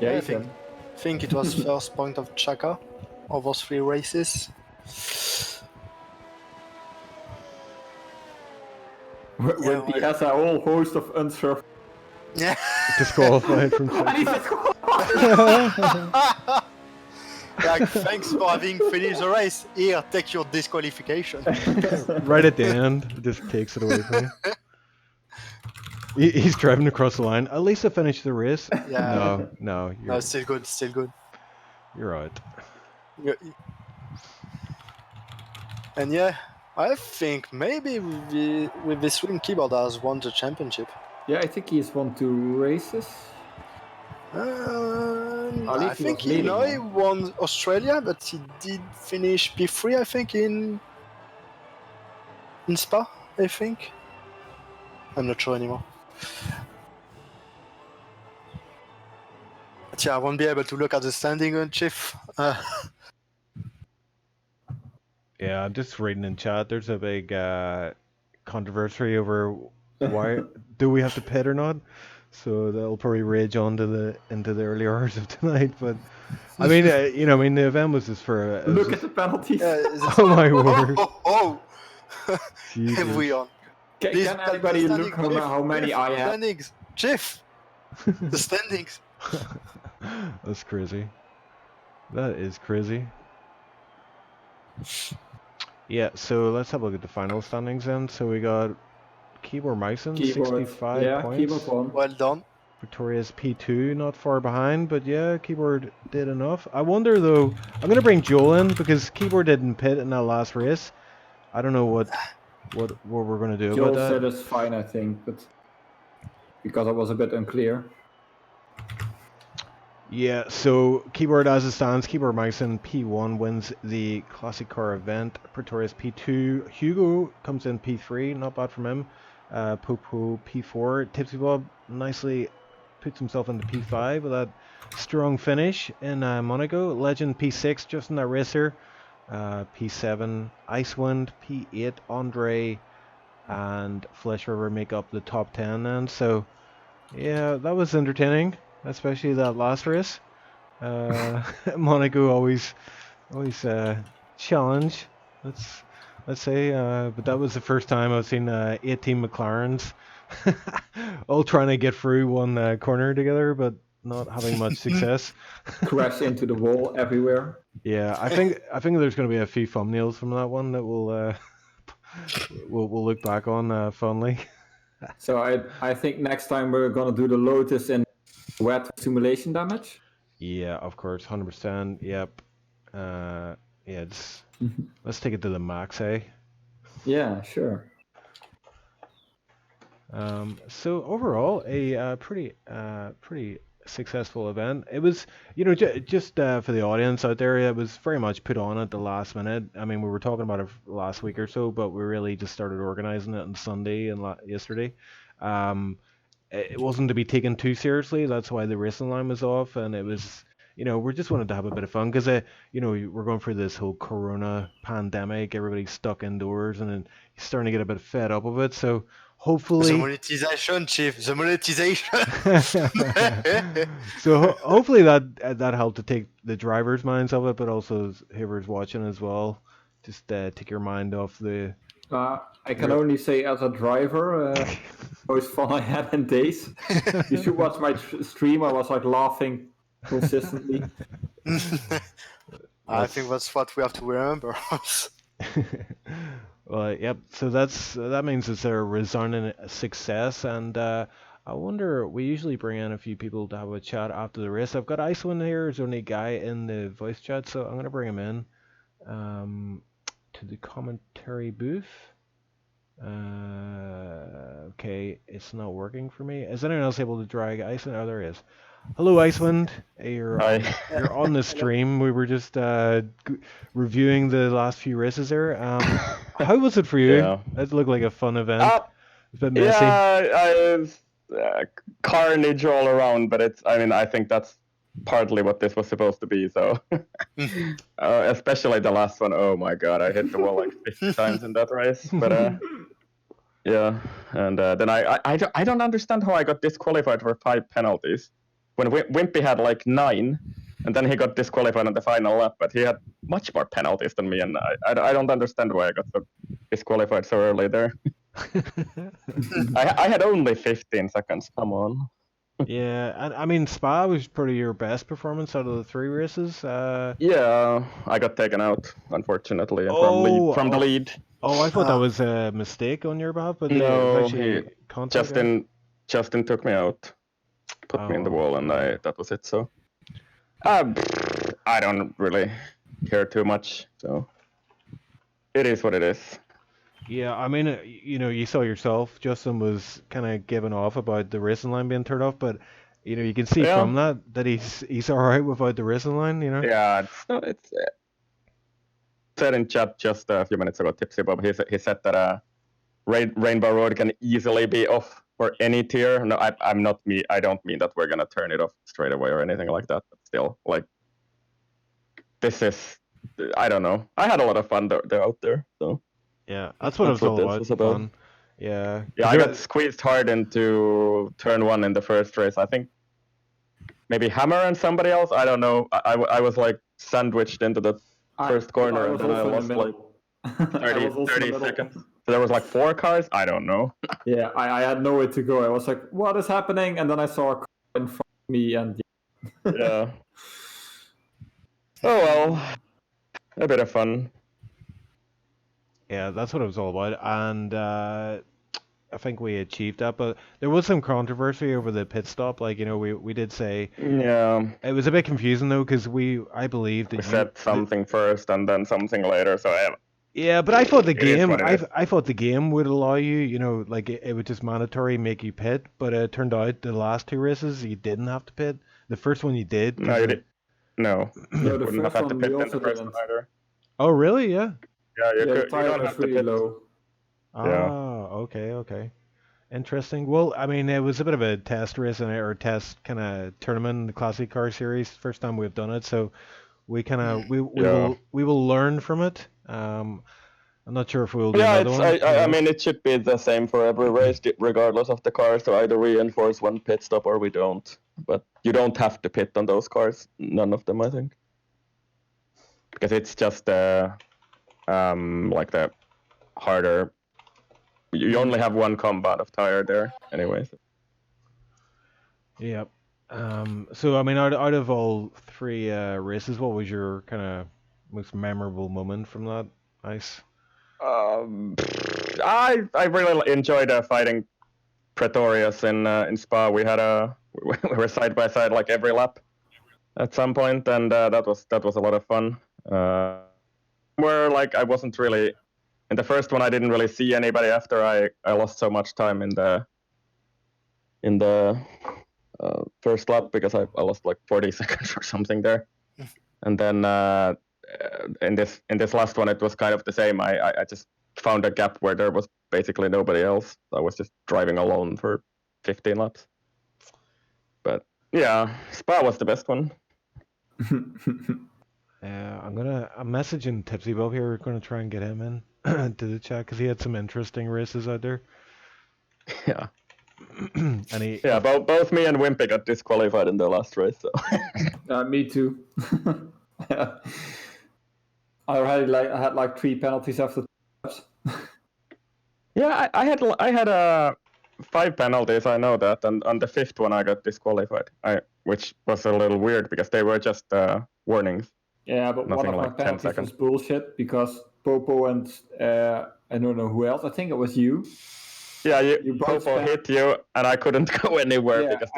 Yeah, I he's in. think it was first point of Chaka of those 3 races. When he has a whole host of unserved. Yeah. Disqualified from And he's Like, thanks for having finished the race. Here, take your disqualification. right at the end, just takes it away from you. He's driving across the line. At least I finished the race. Yeah. No, No, still good, still good. you're out. Yeah. And yeah, I think maybe with this win, Keyboard has won the championship. Yeah, I think he's won 2 races. I think he won Australia, but he did finish P3, I think, in Spa, I think. I'm not sure anymore. But yeah, I won't be able to look at the standing, Chief. Yeah, I'm just reading in chat. There's a big controversy over why do we have to pit or not. So that'll probably rage on to into the early hours of tonight. But I mean, the event was just for. Look at the penalties. Oh my word! Oh! Jesus. Everyone. Can anybody look how many I have? Standings. Jeff! The standings. That's crazy. That is crazy. Yeah, so let's have a look at the final standings then. So we got Keyboard Myson, 65 points. Keyboard won. Well done. Pretorius P2, not far behind, but yeah, Keyboard did enough. I wonder though, I'm going to bring Joel in because Keyboard didn't pit in that last race. I don't know what we're going to do Joel about that. said it's fine, I think, but because it was a bit unclear. Yeah, so Keyboard as it stands, Keyboard Myson P1 wins the Classic Car event. Pretorius P2, Hugo comes in P3, not bad from him. Popo P4, Tipsy Bob nicely puts himself into P5 with that strong finish in Monaco. Legend P6 just in that racer. P7 Icewind, P8 Andre and Flesh River make up the top 10 then. So yeah, that was entertaining, especially that last race. Monaco always challenge. Let's say, but that was the first time I've seen 18 McLarens all trying to get through one corner together. But not having much success. Crash into the wall everywhere. Yeah, I think there's going to be a few thumbnails from that one that we'll look back on fondly. So I think next time we're gonna do the Lotus in wet simulation damage. Yeah, of course, 100%. Yep. Yeah, let's take it to the max, eh? Yeah, sure. So overall, a pretty successful event. It was, just for the audience out there, it was very much put on at the last minute. I mean, we were talking about it last week or so, but we really just started organizing it on Sunday and yesterday. It wasn't to be taken too seriously. That's why the racing line was off, and it was, we just wanted to have a bit of fun because, we're going through this whole Corona pandemic. Everybody's stuck indoors, and then you're starting to get a bit fed up of it. So The hopefully, monetization, Chief. The monetization. so hopefully that helped to take the driver's minds off it, but also whoever's watching as well. Just take your mind off the. I can only say as a driver, most fun I had in days. You should watch my stream. I was like laughing consistently. I think that's what we have to remember. Well, yep. So that means it's a resounding success, and I wonder. We usually bring in a few people to have a chat after the race. I've got Iceland here. There's only a guy in the voice chat, so I'm gonna bring him in to the commentary booth. Okay, it's not working for me. Is anyone else able to drag Iceland? Oh, there he is. Hello, Iceland. Hi. You're on the stream. We were just reviewing the last few races there. How was it for you? Yeah. It looked like a fun event. It's a bit messy. Yeah, carnage all around, but I think that's partly what this was supposed to be. So, especially the last one. Oh my god, I hit the wall like 50 times in that race. But yeah, and then I don't understand how I got disqualified for 5 penalties when Wimpy had like 9, and then he got disqualified on the final lap. But he had much more penalties than me, and I don't understand why I got so disqualified so early there. I had only 15 seconds. Come on. Yeah, and I mean Spa was probably your best performance out of the 3 races. Yeah, I got taken out, unfortunately, from the lead. Oh, I thought that was a mistake on your behalf, but No, it was actually contact. Justin took me out, put me in the wall, and that was it. So, I don't really care too much. So, it is what it is. Yeah, I mean, you saw yourself. Justin was kind of giving off about the racing line being turned off, but you can see from that he's all right without the racing line. Yeah, it's said in chat just a few minutes ago. Tipsy Bob, he said that Rainbow Road can easily be off for any tier. No, I'm not me. I don't mean that we're gonna turn it off straight away or anything like that. But still, like, this is, I don't know. I had a lot of fun out there. So. Yeah, that's what it was all about. Fun. Yeah. Yeah, I got squeezed hard into turn 1 in the first race. I think maybe Hammer and somebody else. I don't know. I was like sandwiched into the first corner, and then I lost like 30 seconds. So there was like 4 cars. I don't know. Yeah, I had nowhere to go. I was like, what is happening? And then I saw a car in front of me, and yeah. Oh well, a bit of fun. Yeah, that's what it was all about, and I think we achieved that. But there was some controversy over the pit stop. Like, we did say. Yeah. It was a bit confusing though, because I believe that we said something first and then something later. So yeah, but I thought the game. I thought the game would allow you. Like it would just mandatory make you pit. But it turned out the last 2 races you didn't have to pit. The first one you did. No, you did. No, you wouldn't have had to pit in the first one either. Oh really? Yeah. Yeah, you don't have to pit. Low. Oh, okay. Interesting. Well, I mean, it was a bit of a test race or test kind of tournament in the Classic Car Series. First time we've done it, so we kind of we will learn from it. I'm not sure if we'll do another one. I mean, it should be the same for every race, regardless of the car. So either we enforce one pit stop or we don't. But you don't have to pit on those cars. None of them, I think, because it's just like the harder. You only have one compound of tire there, anyways. Yep. So I mean, out of all three races, what was your kind of most memorable moment from that ice? I really enjoyed fighting Pretorius in Spa. We were side by side like every lap at some point, and that was a lot of fun. Where like I wasn't really in the first one, I didn't really see anybody after I lost so much time in the first lap because I lost like 40 seconds or something there, and then in this last one it was kind of the same. I just found a gap where there was basically nobody else. I was just driving alone for 15 laps. But yeah, Spa was the best one. I'm messaging Tipsy Bob here. We're gonna try and get him in to the chat because he had some interesting races out there. Yeah. And yeah, both me and Wimpy got disqualified in the last race. So. Me too. I had like 3 penalties after. Yeah, I had 5 penalties. I know that, and on the 5th one I got disqualified. Which was a little weird because they were just warnings. Yeah, but Nothing one of like my 10 penalties seconds. was bullshit because Popo and I don't know who else. I think it was you. Yeah, you Popo hit you, and I couldn't go anywhere because.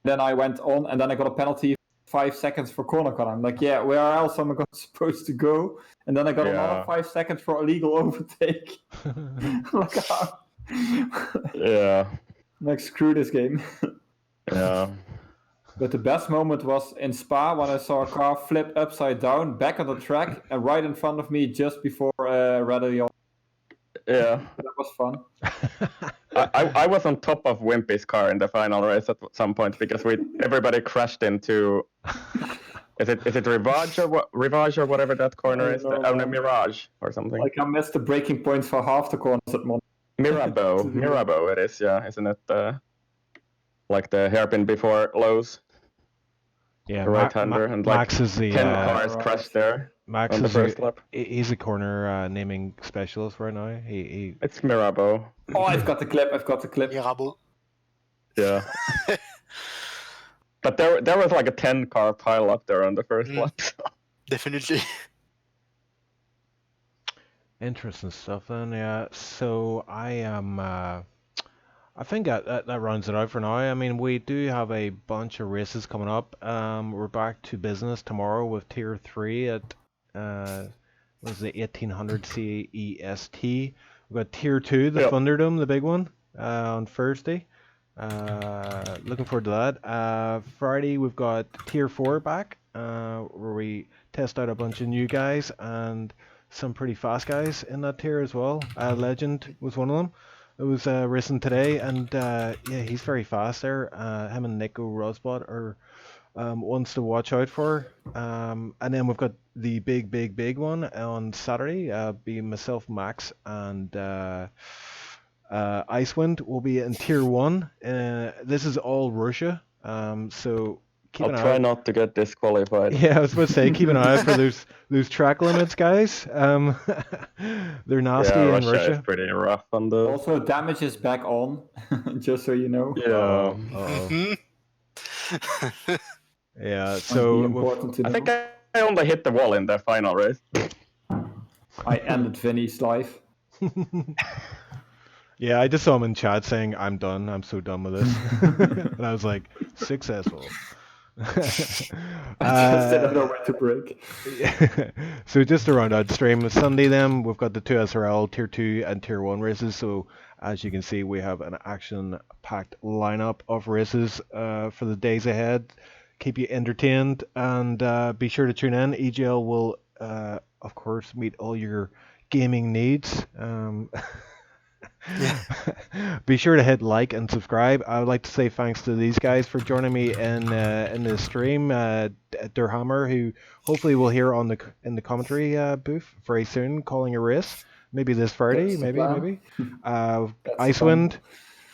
Then I went on, and then I got a penalty 5 seconds for corner cut. I'm like, yeah, where else am I supposed to go? And then I got another 5 seconds for illegal overtake. Like, yeah. Like, screw this game. Yeah. But the best moment was in Spa when I saw a car flip upside down back on the track and right in front of me just before Radiola. Yeah. That was fun. I was on top of Wimpy's car in the final race at some point because everybody crashed into. Is it Rivage or whatever that corner is? No, Mirage or something. Like I missed the braking points for half the corners at Monaco. Mirabeau it is, yeah, isn't it? Like the hairpin before Lowe's. Yeah, right-hander, and like Max is the 10 cars crashed there. Max on the is first lap. He's a corner naming specialist right now. It's Mirabeau. Oh, I've got the clip. Mirabeau. Yeah. But there was like a 10-car pile up there on the first lap. Definitely. Interesting stuff then, yeah. So I am I think that rounds it out for now. I mean, we do have a bunch of races coming up. We're back to business tomorrow with Tier 3 at what is the 1800 CEST. We've got Tier 2, the Thunderdome, the big one, on Thursday. Looking forward to that. Friday we've got Tier 4 back, where we test out a bunch of new guys and some pretty fast guys in that tier as well. Legend was one of them. It was racing today, and yeah, he's very fast there. Him and Nico Rosbot are ones to watch out for. And then we've got the big one on Saturday. Be myself, Max, and Icewind will be in Tier 1. This is all Russia, so keep an eye. I'll try not to get disqualified. Yeah, I was supposed to say, keep an eye out for those track limits, guys. They're nasty in Russia. Is pretty rough on the. Also, damage is back on, just so you know. Yeah. Yeah. So important to know. I think I only hit the wall in the final race. I ended Vinny's life. Yeah, I just saw him in chat saying, "I'm done. I'm so done with this," and I was like, "Successful." I just didn't know where to break. So just to round out the stream, Sunday then we've got the 2 SRL Tier 2 and Tier 1 races. So as you can see, we have an action-packed lineup of races for the days ahead. Keep you entertained, and be sure to tune in. EGL will, of course, meet all your gaming needs. Be sure to hit like and subscribe. I would like to say thanks to these guys for joining me in the stream. Durhammer, who hopefully we'll hear in the commentary booth very soon, calling a race. Maybe this Friday, maybe. Icewind,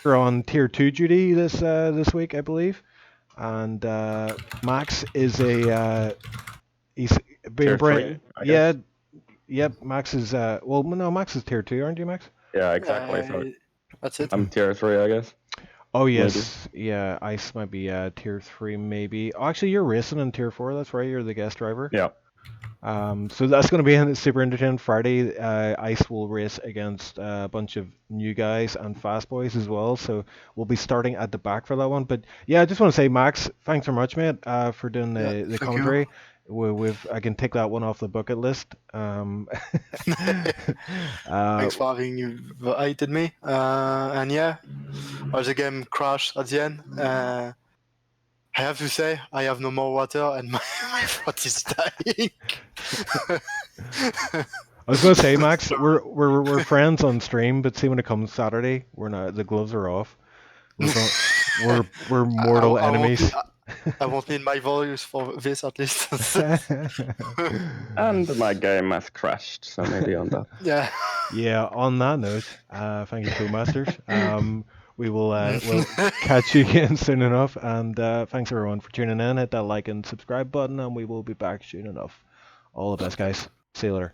you're on Tier 2 duty this week, I believe. And Max is he's being Tier 3, yeah. Yep, Max is Max is Tier 2, aren't you, Max? Yeah, exactly. So that's it. I'm Tier 3, I guess. Oh yes, yeah. Ice might be tier 3 maybe. Oh, actually, you're racing in tier 4. That's right. You're the guest driver. Yeah. So that's going to be in super entertaining. Friday, Ice will race against a bunch of new guys and fast boys as well. So we'll be starting at the back for that one. But yeah, I just want to say, Max, thanks very much, mate, for doing Yeah, the thank you. commentary. I can take that one off the bucket list. Thanks for having invited me. And yeah, as the game crashed at the end, I have to say I have no more water and my throat is dying. I was gonna say, Max, we're friends on stream, but see when it comes Saturday, we're not. The gloves are off. We're mortal enemies. I won't need my voice for this at least. And my game has crashed, so maybe on that. Yeah. Yeah. On that note, thank you, Codemasters. We will we'll catch you again soon enough, and thanks everyone for tuning in. Hit that like and subscribe button, and we will be back soon enough. All the best, guys. See you later.